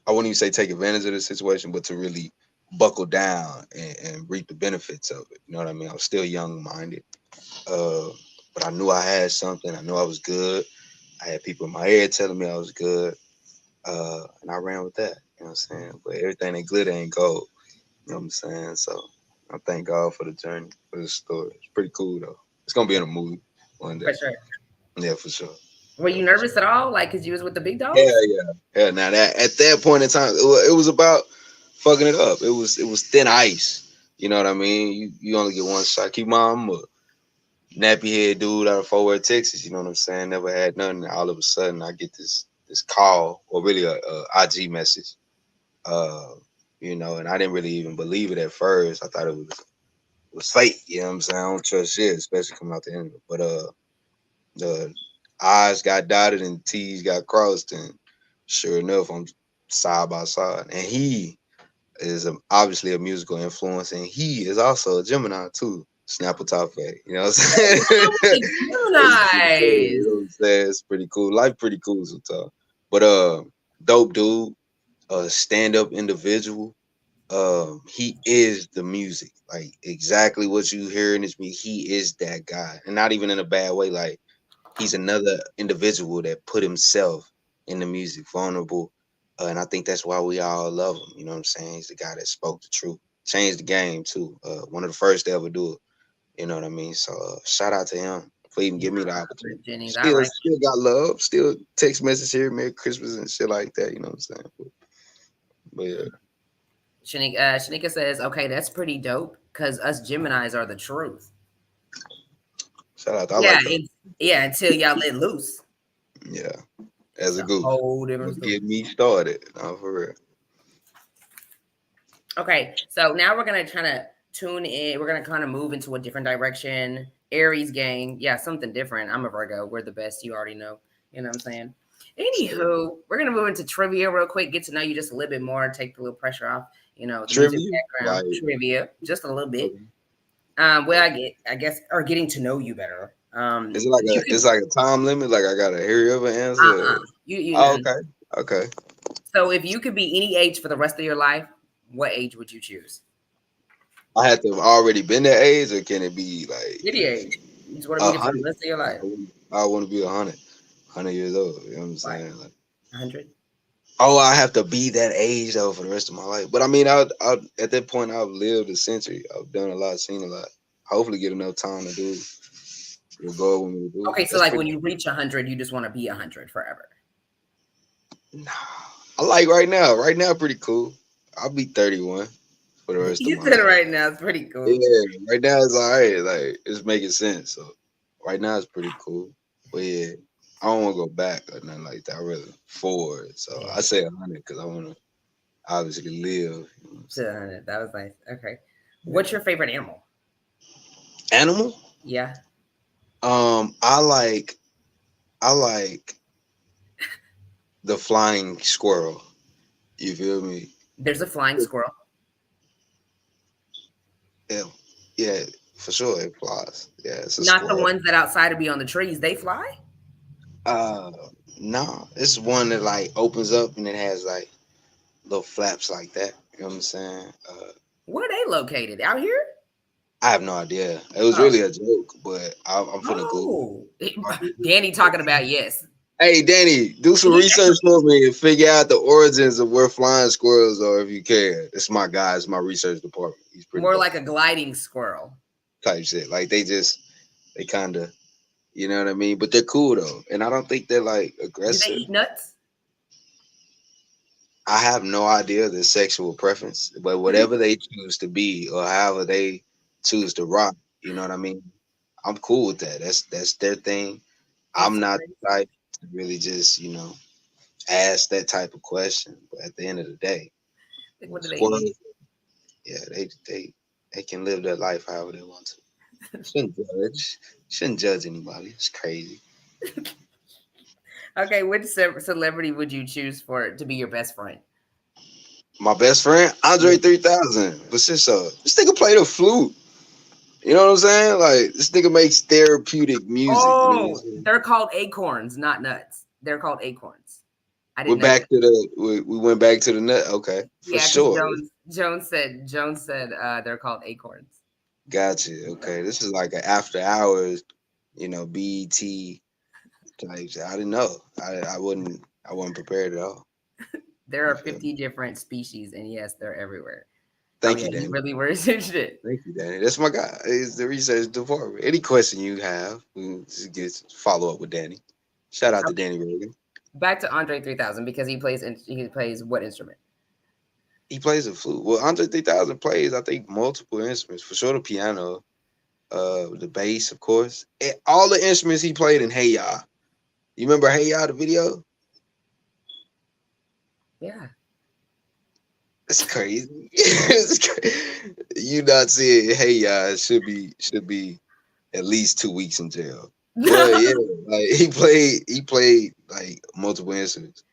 I wouldn't even say take advantage of the situation, but to really buckle down and reap the benefits of it. You know what I mean? I was still young minded, but I knew I had something. I knew I was good. I had people in my head telling me I was good, and I ran with that. You know what I'm saying? But everything that glitter ain't gold. You know what I'm saying? So I thank God for the journey, for the story. It's pretty cool though. It's gonna be in a movie one day. For sure. Yeah, for sure. Were you nervous at all? Like, cause you was with the big dogs? Yeah. Now that at that point in time, it was about fucking it up. It was thin ice. You know what I mean? You only get one shot. Keep mom a nappy head dude out of Fort Worth, Texas. You know what I'm saying? Never had nothing. All of a sudden, I get this call, or really a IG message. You know, and I didn't really even believe it at first. I thought it was fake. You know what I'm saying? I don't trust shit, especially coming out the internet. But the I's got dotted and T's got crossed, and sure enough, I'm side by side. And he is obviously a musical influence, and he is also a Gemini too. Snapple Top Fat, you know what I'm saying? Gemini. You know what I'm saying? It's pretty cool. Life pretty cool sometimes. But dope dude, stand-up individual. He is the music. Like exactly what you hear in his music, he is that guy. And not even in a bad way. Like he's another individual that put himself in the music, vulnerable. And I think that's why we all love him. You know what I'm saying? He's the guy that spoke the truth, changed the game too. One of the first to ever do it. You know what I mean? So shout out to him for even giving me the opportunity. Jennings, Still got love. Still text message here, Merry Christmas and shit like that. You know what I'm saying? But yeah. Shanika says, "Okay, that's pretty dope because us Geminis are the truth." Shout out. I like that. Yeah, until y'all let loose. Yeah, as a goof. Whole different Get me started. No, for real. Okay, so now we're gonna kind of tune in. We're gonna kind of move into a different direction. Aries gang, yeah, something different. I'm a Virgo. We're the best. You already know. You know what I'm saying? Anywho, we're gonna move into trivia real quick. Get to know you just a little bit more. Take the little pressure off. You know, the music background, trivia, just a little bit. Well, I guess, or getting to know you better. Is it like it's like a time limit? Like I gotta hurry up and answer. Okay. So if you could be any age for the rest of your life, what age would you choose? I have to have already been that age, or can it be like any age? You just want to be for the rest of your life. I want to be 100 years old. You know what I'm saying? Like 100. Oh, I have to be that age though for the rest of my life. But I mean, I at that point I've lived a century. I've done a lot, seen a lot. Hopefully, get enough time to do. We'll go when we do. Okay, so like when you reach 100, you just want to be 100 forever. Nah, I like right now. Right now, pretty cool. I'll be 31 for the rest of my life. You said right now, it's pretty cool. Yeah, right now it's all right. Like it's making sense. So right now it's pretty cool. But yeah, I don't want to go back or nothing like that. I really forward. So I say 100 because I want to obviously live. You know 100. That was nice. Okay. What's your favorite animal? Animal? Yeah. I like the flying squirrel. You feel me? There's a flying squirrel. Yeah, for sure it flies. Yeah, it's a not squirrel. The ones that outside to be on the trees. They fly? No, it's one that like opens up and it has like little flaps like that. You know what I'm saying? Where are they located? Out here? I have no idea. It was really a joke, but I'm finna Google. Danny talking about yes. Hey, Danny, do some research for me and figure out the origins of where flying squirrels are if you can. It's my guy. It's my research department. He's pretty more like a gliding squirrel type shit. Like they kind of, you know what I mean? But they're cool though, and I don't think they're like aggressive. Do they eat nuts? I have no idea their sexual preference, but whatever they choose to be or however they choose to rock, you know what I mean? I'm cool with that. That's their thing. I'm not the type to really just, you know, ask that type of question. But at the end of the day, what do they eat? Yeah, they can live their life however they want to. Shouldn't judge anybody. It's crazy. Okay, which celebrity would you choose to be your best friend? My best friend, Andre 3000. But this nigga played the flute. You know what I'm saying? Like this nigga makes therapeutic music. You know what I'm Oh, saying? they're called acorns, not nuts. They're called acorns. I We're didn't know back that. to we went back to the nut. Okay, for Yeah, because sure. Jones said they're called acorns. Gotcha. Okay, this is like an after hours, BET type. I didn't know. I wasn't prepared at all. There You are feel me? 50 different species, and yes, they're everywhere. Oh Thank yeah, you, you Danny. really were interested. Thank you, Danny. That's my guy. He's the research department. Any question you have, we can just get follow up with Danny. Shout out to Okay, Danny Reagan. back to Andre 3000 because he plays what instrument? He plays a flute. Well, Andre 3000 plays, I think, multiple instruments. For sure, the piano, the bass, of course. And all the instruments he played in Hey Ya. You remember Hey Ya, the video? Yeah. That's crazy. You not seeing Hey Ya should be at least 2 weeks in jail. But yeah, like he played like multiple instruments.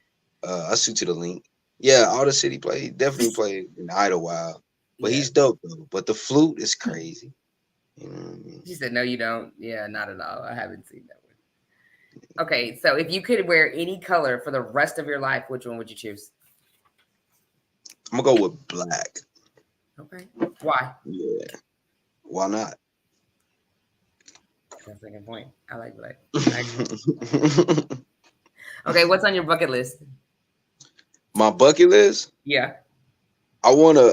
I'll shoot you the link. Yeah, all the shit he played, definitely played in Idlewild. But Yeah. he's dope though. But the flute is crazy. You know what I mean? She said, "No, you don't." Yeah, not at all. I haven't seen that one. Okay, so if you could wear any color for the rest of your life, which one would you choose? I'm gonna go with black. Okay. Why? Yeah. Why not? That's a good point. I like black. Okay, what's on your bucket list? My bucket list, Yeah. I wanna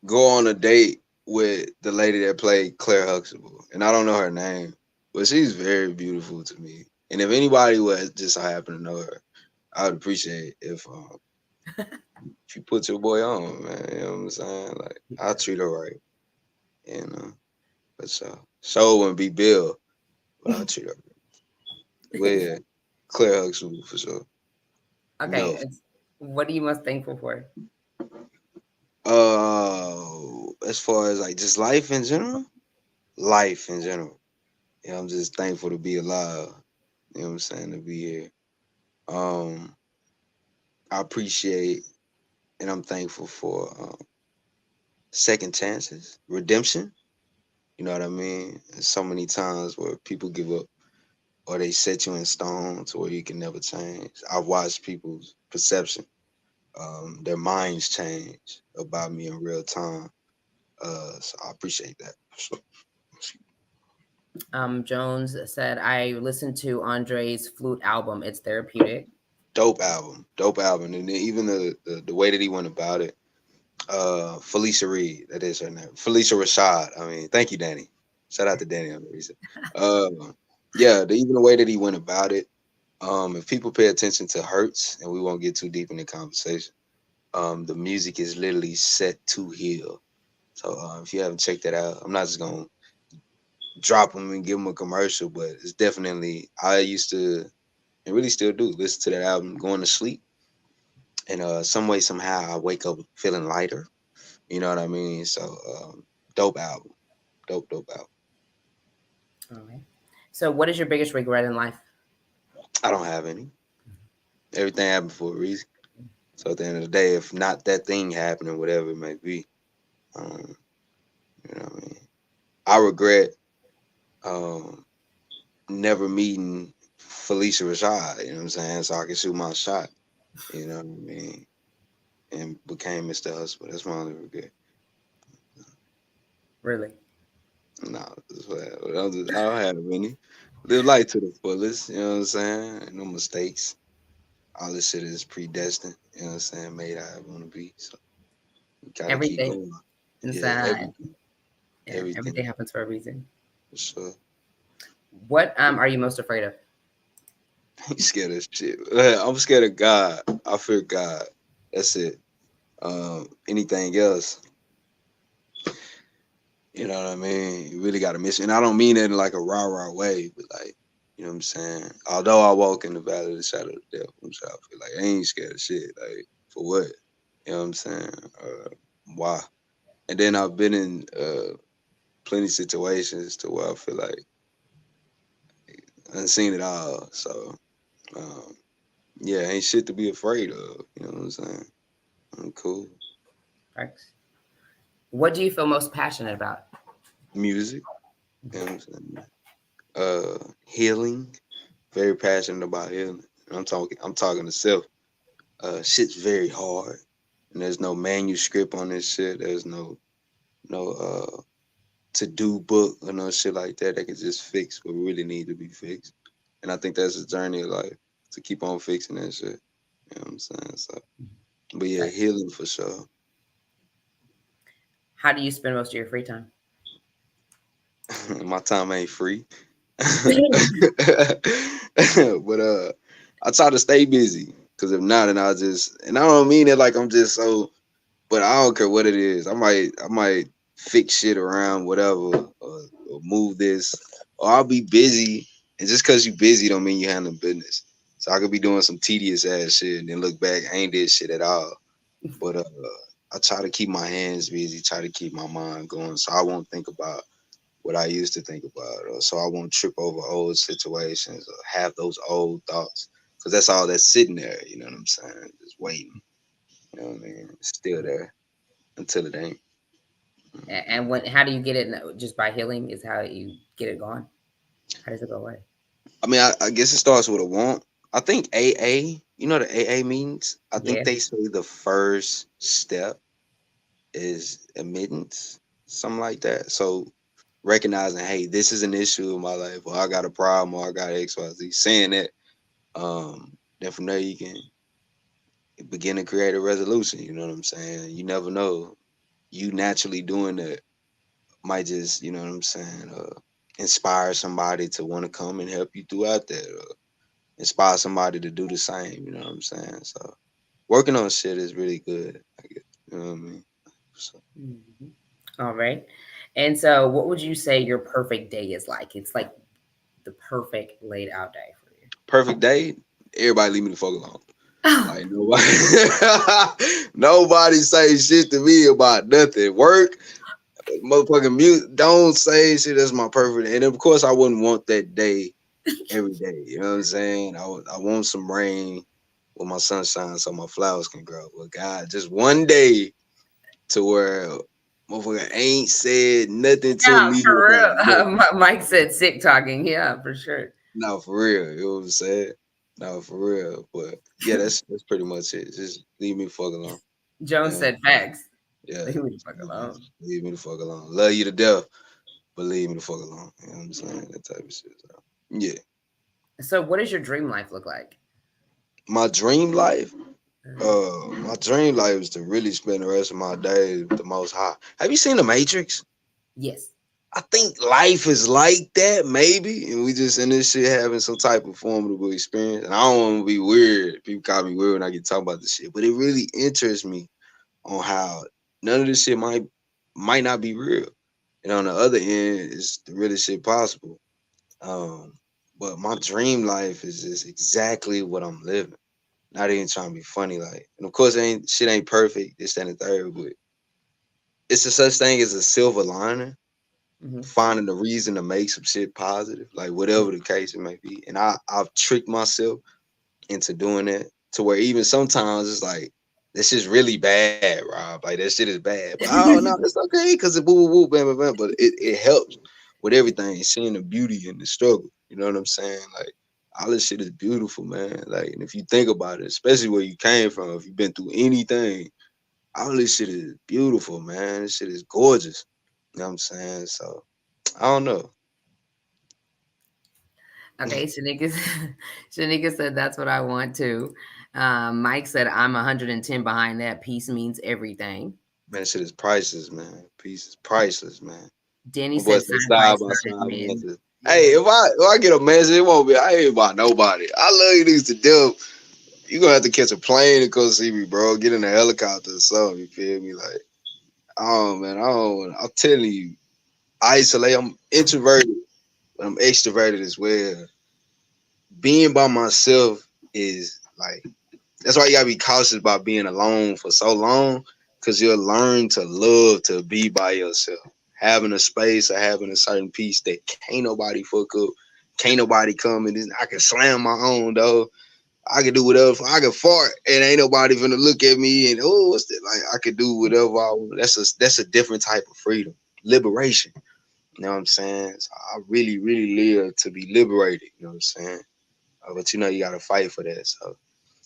go on a date with the lady that played Claire Huxtable. And I don't know her name, but she's very beautiful to me. And if anybody would just happen to know her, I would appreciate if you put your boy on, man. You know what I'm saying? Like I'll treat her right. You know. But so wouldn't be Bill, but I'll treat her right. But yeah, Claire Huxtable for sure. Okay. No. What are you most thankful for? As far as like just life in general, life in general. Yeah, I'm just thankful to be alive. You know what I'm saying? To be here. Um, I appreciate and I'm thankful for second chances, redemption. You know what I mean? There's so many times where people give up or they set you in stone to where you can never change. I've watched people's perception, their minds change about me in real time. So I appreciate that. So, Jones said, I listened to Andre's flute album. It's therapeutic. dope album, and then even the way that he went about it. Felicia Reed, that is her name. Felicia Rashad. I mean, thank you, Danny. Shout out to Danny on the reason. Yeah, even the way that he went about it. If people pay attention to Hurts, and we won't get too deep in the conversation, the music is literally set to heal. So if you haven't checked that out, I'm not just gonna drop them and give them a commercial, but it's definitely I used to and really still do listen to that album going to sleep, and some way somehow I wake up feeling lighter. You know what I mean? So dope album, dope album. Okay. So, what is your biggest regret in life? I don't have any. Everything happened for a reason. So at the end of the day, if not that thing happening, whatever it may be, um, you know what I mean. I regret um, never meeting Felicia Rashad. You know what I'm saying? So I could shoot my shot. You know what I mean? And became Mr. Hustle. That's my only regret. Really? No, I don't have any. Live life to the fullest. You know what I'm saying? No mistakes. All this shit is predestined. You know what I'm saying? Made how I want to be. So you gotta keep Everything going. Yeah, inside. Yeah, everything everything happens for a reason. for sure. What are you most afraid of? I ain't scared of shit. I'm scared of God. I fear God. That's it. Anything else, you know what I mean? You really gotta miss it. And I don't mean it in like a rah-rah way, but like, you know what I'm saying? Although I walk in the valley of the shadow of death, I'm sure I feel like I ain't scared of shit. Like, for what? You know what I'm saying? Why? And then I've been in plenty of situations to where I feel like I've seen it all. So um, yeah, ain't shit to be afraid of. You know what I'm saying? I'm cool. Thanks. What do you feel most passionate about? music. You know what I'm saying? Healing. Very passionate about healing. And I'm talking to self. Shit's very hard. And there's no manuscript on this shit. There's no to do book or no shit like that that can just fix what really need to be fixed. And I think that's a journey of life to keep on fixing that shit. You know what I'm saying? So, but yeah, Right. healing for sure. How do you spend most of your free time? My time ain't free. But I try to stay busy because if not, then I'll just, and I don't mean it like I'm just so, but I don't care what it is. I might fix shit around whatever or move this, or I'll be busy. And just because you busy don't mean you handling business. So I could be doing some tedious ass shit and then look back, I ain't did shit at all. But I try to keep my hands busy, try to keep my mind going, so I won't think about what I used to think about, or so I won't trip over old situations or have those old thoughts, because that's all that's sitting there. You know what I'm saying? Just waiting. You know what I mean? It's still there until it ain't. And when, how do you get it? Just by healing is how you get it gone. How does it go away? I mean, I guess it starts with a want. I think AA. You know what AA means? I think Yeah. they say the first step is admittance, something like that. So recognizing, hey, this is an issue in my life, or I got a problem, or I got XYZ. Saying that, then from there you can begin to create a resolution. You know what I'm saying? You never know. You naturally doing that might just, you know what I'm saying, inspire somebody to want to come and help you throughout that, or inspire somebody to do the same. You know what I'm saying? So working on shit is really good. I guess, you know what I mean? So, Mhm. All right. And so, what would you say your perfect day is like? It's like the perfect laid out day for you. perfect day. Everybody leave me the fuck alone. Oh, Like nobody, nobody say shit to me about nothing. Work, motherfucking mute. Don't say shit. That's my perfect. And of course, I wouldn't want that day every day. You know what I'm saying? I want some rain with my sunshine so my flowers can grow. But God, just one day to where motherfucker ain't said nothing to yeah, me for about real. nothing. Mike said sick talking. Yeah, for sure. No, for real. You know what I'm saying? No, for real. But yeah, that's pretty much it. Just leave me the fuck alone. Jones Yeah, said facts. yeah. Leave me the fuck alone. Leave me the fuck alone. Love you to death, but leave me the fuck alone. You know what I'm saying? That type of shit. So, yeah. So, what does your dream life look like? My dream life. Uh, My dream life is to really spend the rest of my days with the most high. Have you seen The Matrix? yes. I think life is like that, maybe, and we just in this shit having some type of formidable experience. And I don't want to be weird. People call me weird when I get talking about this shit, but it really interests me on how none of this shit might not be real, and on the other end is the realest shit possible. Um, but my dream life is just exactly what I'm living. Not even trying to be funny, like, and of course, shit ain't perfect. This, that, and the third, but it's a such thing as a silver lining, Hmm. finding the reason to make some shit positive, like whatever the case it may be. And I've tricked myself into doing that to where even sometimes it's like this is really bad, Rob. Like that shit is bad. But oh no, it's okay because it woo woo woo bam bam bam. But it helps with everything, seeing the beauty and the struggle. You know what I'm saying? Like all this shit is beautiful, man. Like, and if you think about it, especially where you came from, if you've been through anything, all this shit is beautiful, man. This shit is gorgeous. You know what I'm saying? So I don't know. Okay, Shanika, Shanika said that's what I want to. Mike said I'm 110 behind that. Peace means everything. Man, shit is priceless, man. Peace is priceless, man. Denny My boy said say side by side by side side men. message. Hey, Yeah. if I get a message, it won't be. I ain't about nobody. I love you niggas to death. You gonna have to catch a plane to go see me, bro. Get in a helicopter or something. You feel me? Like, oh man, I don't. I'm telling you, isolate. I'm introverted, but I'm extroverted as well. Being by myself is like that's why you gotta be cautious about being alone for so long, because you'll learn to love to be by yourself. Having a space or having a certain piece that can't nobody fuck up, can't nobody come and I can slam my own door. I can do whatever. I can fart and ain't nobody gonna look at me and oh, what's that? Like I could do whatever I want. That's a different type of freedom, liberation. You know what I'm saying? So I really, really live to be liberated. You know what I'm saying? But you know, you gotta fight for that. So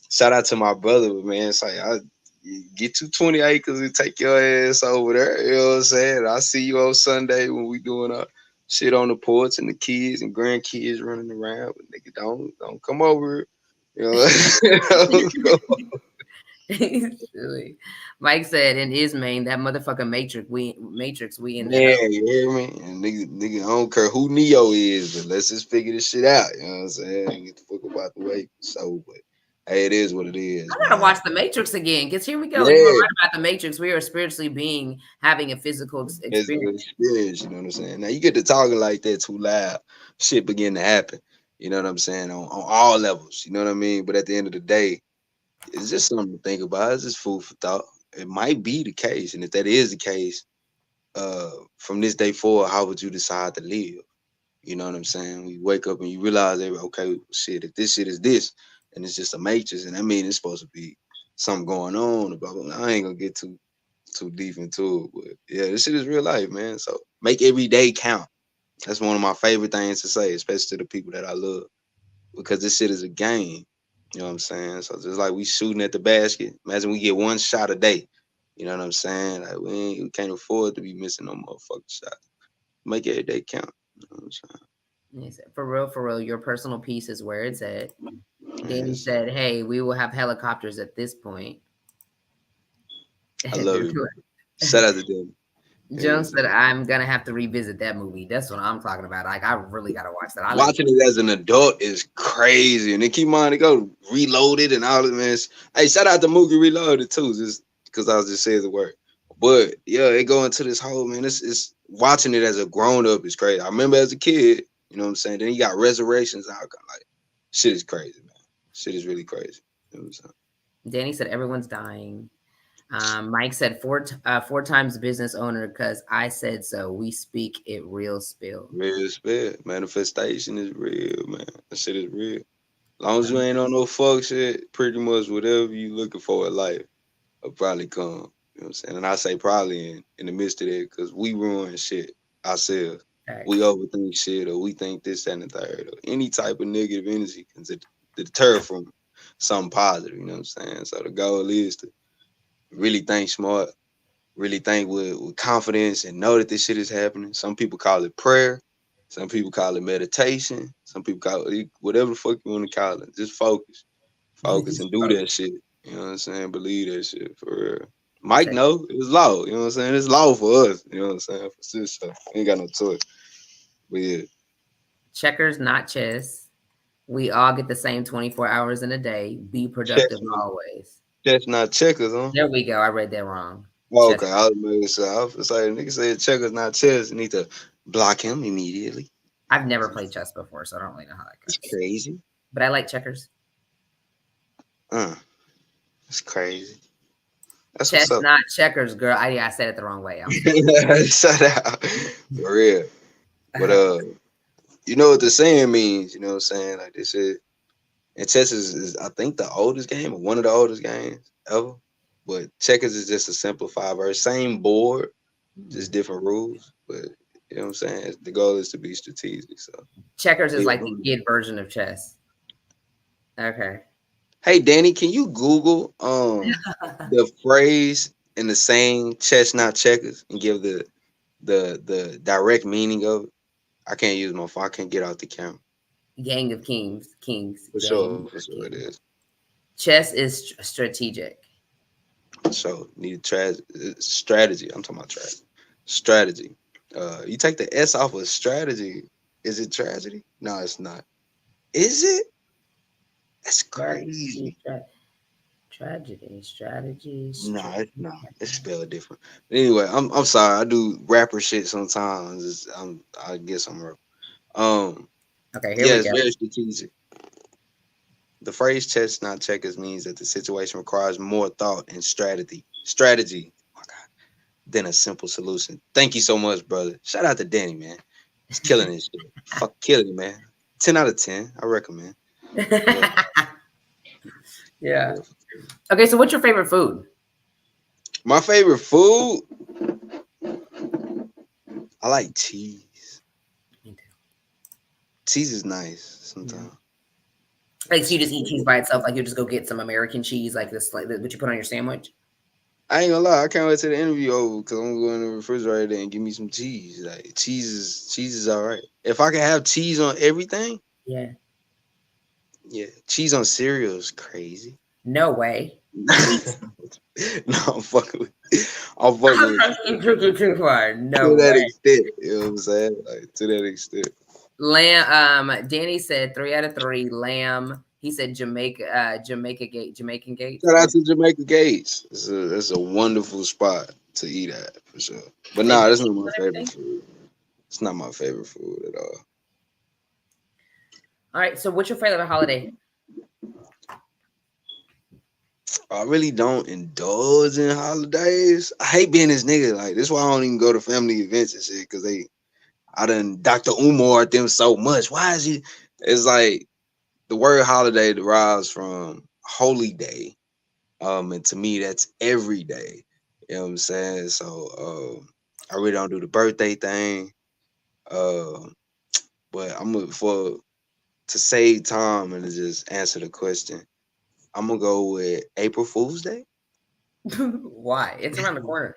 shout out to my brother, man. It's like you get you 20 acres and take your ass over there. You know what I'm saying? I see you on Sunday when we doing our shit on the porch and the kids and grandkids running around. But nigga, don't come over. You know, Silly. Mike said in Ismain, that motherfucking Matrix, we in the man, hell. you hear me? And nigga, I don't care who Neo is, but let's just figure this shit out. You know what I'm saying? Get the fuck up out the way. So, but hey, it is what it is, I gotta man. watch the Matrix again. Cause here we go. You were Yeah, right about the Matrix. We are spiritually being having a physical it's an experience. experience. You know what I'm saying? Now you get to talking like that too loud, shit begin to happen. You know what I'm saying? On all levels. You know what I mean? But at the end of the day, it's just something to think about. It's just food for thought. It might be the case, and if that is the case, from this day forward, how would you decide to live? You know what I'm saying? We wake up and you realize, okay, shit, if this shit is this, and it's just a matrix, and I mean it's supposed to be something going on. Blah, blah, blah. I ain't gonna get too deep into it, but yeah, this shit is real life, man. So make every day count. That's one of my favorite things to say, especially to the people that I love, because this shit is a game. You know what I'm saying? So just like we shooting at the basket, imagine we get one shot a day. You know what I'm saying? Like we can't afford to be missing no motherfucking shot. Make every day count. You know what I'm saying? He said, for real, your personal peace is where it's at. Danny Yes. said, hey, we will have helicopters at this point. I love it, bro. Shout out to them. Jones said, I'm gonna have to revisit that movie. That's what I'm talking about. Like, I really gotta watch that. Watching it as an adult is crazy, and then keep in mind to go reloaded and all that, man. Hey, shout out to Mookie Reloaded too, just because I was just saying the word. But yeah, it go into this whole, man. It's watching it as a grown up is crazy. I remember as a kid, you know what I'm saying. Then you got resurrections out, like shit is crazy, man. Shit is really crazy. You know what I'm saying? Danny said everyone's dying. Mike said four times business owner because I said so. We speak it real spill. Real spit. Manifestation is real, man. That shit is real. As long as you ain't on no fuck shit, pretty much whatever you looking for in life will probably come. You know what I'm saying? And I say probably in the midst of that because we ruin shit ourselves. We overthink shit or we think this, that, and the third. Or any type of negative energy can deter from something positive. You know what I'm saying? So the goal is to really think smart, really think with confidence and know that this shit is happening. Some people call it prayer. Some people call it meditation. Some people call it whatever the fuck you want to call it. Just focus. Focus and do that shit. You know what I'm saying? Believe that shit for real. Mike know it's law. You know what I'm saying? It's law for us. You know what I'm saying? For sister. Ain't got no choice. But yeah. Checkers, not chess. We all get the same 24 hours in a day. Be productive always. Chess not checkers, huh? There we go. I read that wrong. Oh, okay, I was making sure. I was like, nigga said checkers not chess. You need to block him immediately. I've never played chess before, so I don't really know how that goes. It's crazy. But I like checkers. It's crazy. That's chess, what's up. not checkers, girl. I said it the wrong way. Shut out. For real. But you know what the saying means, you know what I'm saying? Like they said, and chess is I think the oldest game or one of the oldest games ever. But checkers is just a simplified version. Same board, just different rules. But you know what I'm saying? The goal is to be strategic. So checkers is like the kid version of chess. Okay. Hey Danny, can you Google the phrase and the saying chess not checkers and give the direct meaning of it? I can't use my phone. I can't get out the camera. Gang of kings. For sure it is. Chess is strategic. So need strategy. I'm talking about strategy. You take the S off of strategy. Is it tragedy? No, it's not. Is it? That's crazy. Tragedy, strategy. No, it's not. It's spelled different. But anyway, I'm sorry. I do rapper shit sometimes. I guess I'm wrong. Okay, here we go. It's very strategic. The phrase chess not checkers means that the situation requires more thought and strategy. Oh my God, than a simple solution. Thank you so much, brother. Shout out to Danny, man. He's killing this shit. Fuck killing it, man. 10 out of 10. I recommend. Yeah. Okay, so what's your favorite food? My favorite food? I like cheese. cheese is nice sometimes. Like, so you just eat cheese by itself? Like, you just go get some American cheese, like this, like what you put on your sandwich? I ain't gonna lie, I can't wait till the interview over because I'm going to the refrigerator and give me some cheese. Like cheese is all right. If I can have cheese on everything, Yeah. yeah, cheese on cereal is crazy. No way. No, I'm fucking with. I'm fucking with you. No To that way. extent, you know what I'm saying? Like to that extent. Lamb. Danny said 3 out of 3. Lamb. He said Jamaica. Jamaican Gates. Shout out to Jamaica Gates. It's a wonderful spot to eat at for sure. But They nah, do that's cheese not my and favorite everything. food. It's not my favorite food at all. All right. So, what's your favorite holiday? I really don't indulge in holidays. I hate being this nigga. Like, this is why I don't even go to family events and shit. Cause I done Dr. Umar them so much. Why is he? It's like the word holiday derives from holy day. And to me, that's every day. You know what I'm saying? So, I really don't do the birthday thing. But I'm gonna to save time and to just answer the question. I'm gonna go with April Fool's Day. Why? It's around the corner.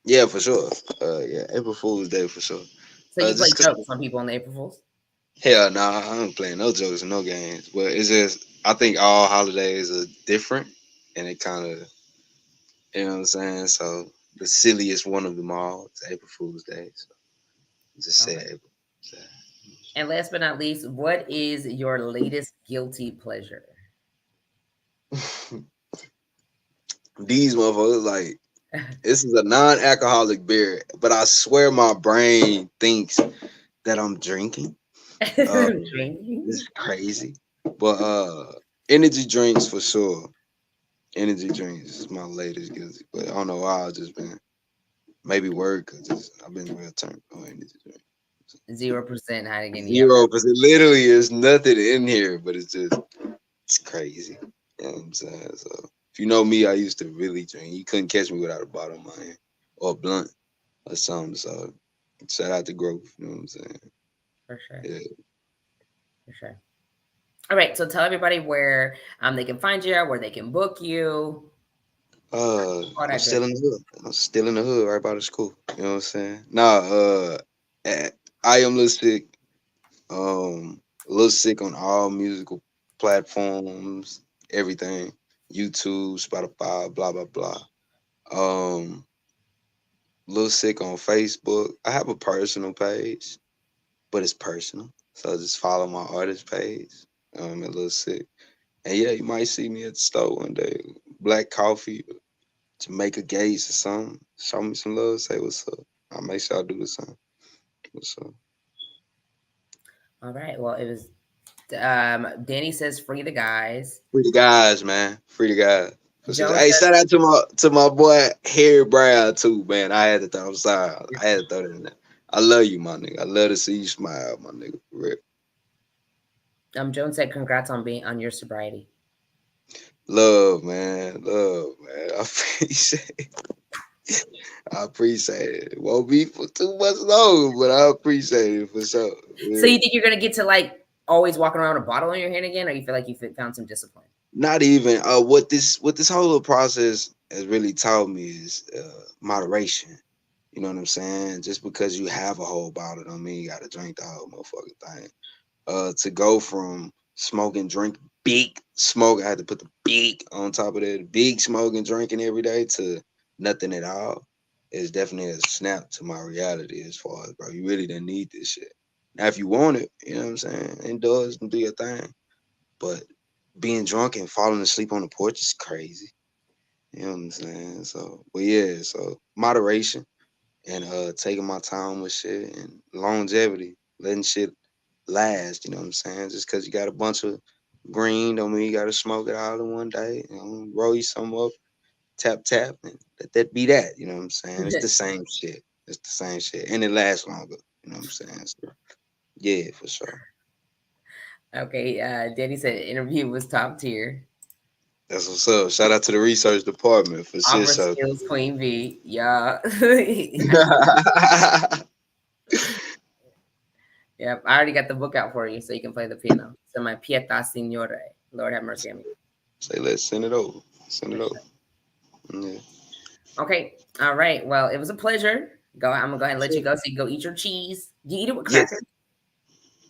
Yeah, for sure. Yeah, April Fool's Day for sure. So you play Just cause jokes on people on the April Fools? hell nah, I ain't playing no jokes and no games. But it's just I think all holidays are different and it kind of you know what I'm saying. So the silliest one of them all is April Fool's Day. So just say Okay. April Fool's Day. And last but not least, what is your latest guilty pleasure? These motherfuckers like this is a non-alcoholic beer, but I swear my brain thinks that I'm drinking. Uh, Drinking? it's crazy, but energy drinks for sure. Energy drinks is my latest guilty, but I don't know why. I've just been maybe work because I've been real turned on energy drink. 0% hiding in the 0%. It literally is nothing in here, but it's crazy. You know what I'm saying? So if you know me, I used to really drink. You couldn't catch me without a bottle in my hand or a blunt or something. So shout out to growth. You know what I'm saying? For sure. Yeah. For sure. All right. So tell everybody where they can find you, where they can book you. All I'm that good still in the hood. I'm still in the hood right by the school. You know what I'm saying? Nah, I am Lil Sick. Lil Sick on all musical platforms, everything. YouTube, Spotify, blah blah blah. Um Lil Sick on Facebook. I have a personal page, but it's personal. So just follow my artist page. At Lil Sick. And yeah, you might see me at the store one day. Black coffee, Jamaica Gates or something. Show me some love. Say what's up. I'll make sure I do the same. What's up? All right. Well, it was Danny says free the guys. Free the guys, man. Free the guys. Joan Hey, says shout out to my boy Harry Brown too, man. I had to throw. I'm sorry. I had to throw that in there. I love you, my nigga. I love to see you smile, my nigga. For real. Joan said congrats on being on your sobriety. Love, man. Love, man. I appreciate it. I appreciate it. It won't be for too much longer, but I appreciate it for sure. Yeah. So you think you're gonna get to like always walking around with a bottle in your hand again, or you feel like you found some discipline? Not even what this whole little process has really taught me is moderation. You know what I'm saying? Just because you have a whole bottle don't mean you gotta drink the whole motherfucking thing. To go from drink big smoke, I had to put the big on top of that, big smoking, drinking every day to nothing at all. Is definitely a snap to my reality as far as, bro, you really didn't need this shit. Now, if you want it, you know what I'm saying? Indulge and do your thing. But being drunk and falling asleep on the porch is crazy. You know what I'm saying? So, but yeah, so moderation and taking my time with shit and longevity, letting shit last, you know what I'm saying? Just cause you got a bunch of green don't mean you gotta smoke it all in one day. You know, roll you some up, tap tap, and let that be that, you know what I'm saying? It's the same shit. It's the same shit. And it lasts longer, you know what I'm saying? So, yeah, for sure. Okay, Danny said interview was top tier. That's what's up. Shout out to the research department for shit Opera show. skills, QueenV. Yeah. Yep, I already got the book out for you so you can play the piano. So my Pietà Signore. Lord have mercy on me. Say, let's send it over. Send it For over. sure. Yeah. Okay. All right. Well, it was a pleasure. I'm gonna go ahead and let you go so you can go eat your cheese. Do you eat it with Yes, crackers?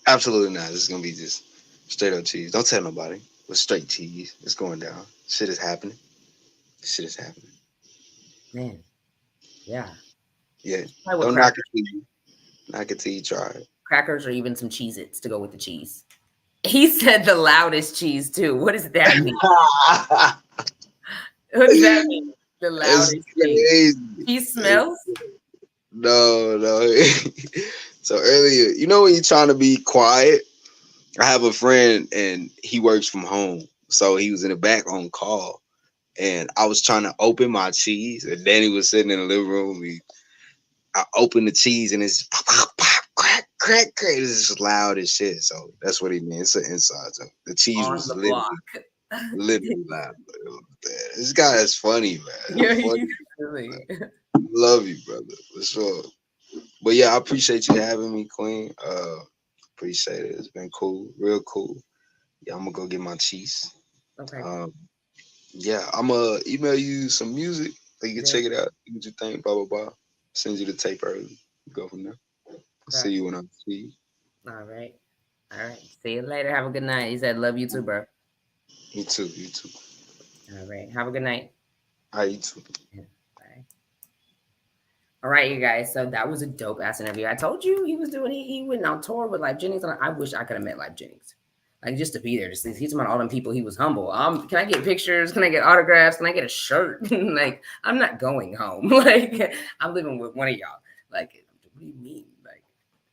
absolutely not. This is gonna be just straight up cheese. Don't tell nobody. With straight cheese. It's going down. Shit is happening. Shit is happening. Man, yeah. Yeah. Probably with Don't knock crackers, it till you try it. crackers, or even some Cheez-Its to go with the cheese. He said the loudest cheese too. What does that mean? What does that mean? The It's loudest cheese. crazy. Cheese smells? No, no. So earlier, you know when you're trying to be quiet? I have a friend and he works from home. So he was in the back on call. And I was trying to open my cheese. And Danny was sitting in the living room. I opened the cheese and it's pop, pop, pop, crack, crack, crack. It's just loud as shit. So that's what he meant. It's an inside joke. The cheese On was the block. literally loud. This guy is funny, man. Yeah, Funny. he's silly. Love you, brother. For sure. But yeah, I appreciate you having me, Queen. Appreciate it. It's been cool, real cool. Yeah, I'm gonna go get my cheese. Okay. Yeah, I'm gonna email you some music so you can Yeah. check it out. What you think? Blah blah blah. Send you the tape early. Go from there. See you when I see you. All right. All right. See you later. Have a good night. He said, love you too, bro. You too. You too. All right. Have a good night. All right, you too. Yeah. Bye. All right, you guys. So that was a dope ass interview. I told you he was doing, he went on tour with Life Jennings. And I wish I could have met Life Jennings. Like just to be there, just he's about all them people. He was humble. Can I get pictures? Can I get autographs? Can I get a shirt? Like I'm not going home. Like I'm living with one of y'all. Like what do you mean? Like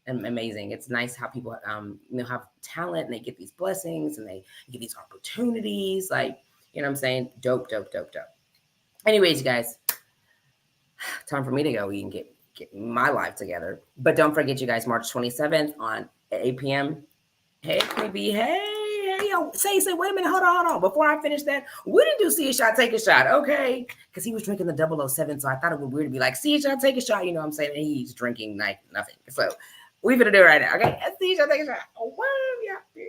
amazing. It's nice how people have talent and they get these blessings and they get these opportunities. Like you know what I'm saying? Dope, dope, dope, dope. Anyways, you guys, time for me to go eat and get my life together. But don't forget, you guys, March 27th on 8 p.m. Hey, QueenV, hey, yo, say, wait a minute, hold on. Before I finish that, we didn't do see a shot, take a shot, okay? Because he was drinking the 007, so I thought it would be weird to be like, see a shot, take a shot, you know what I'm saying? And he's drinking nothing. So we're going to do it right now, okay? See a shot, take a shot. Oh, wow, yeah.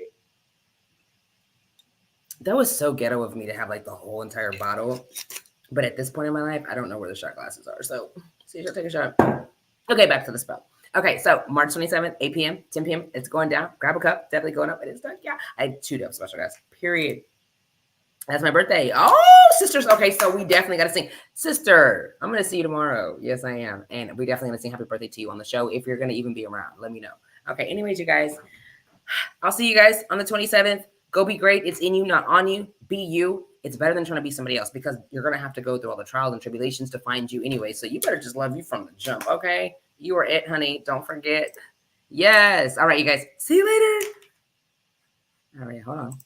That was so ghetto of me to have like the whole entire bottle. But at this point in my life, I don't know where the shot glasses are. So see a shot, take a shot. Okay, back to the spell. Okay, so March 27th, 8 p.m., 10 p.m., it's going down. Grab a cup, definitely going up. It is done. Yeah, I had 2 dope special guys, period. That's my birthday. Oh, sisters. Okay, so we definitely got to sing. Sister, I'm going to see you tomorrow. Yes, I am. And we definitely going to sing happy birthday to you on the show. If you're going to even be around, let me know. Okay, anyways, you guys, I'll see you guys on the 27th. Go be great. It's in you, not on you. Be you. It's better than trying to be somebody else because you're going to have to go through all the trials and tribulations to find you anyway. So you better just love you from the jump, okay? You are it, honey. Don't forget. Yes. All right, you guys. See you later. All right, hold on.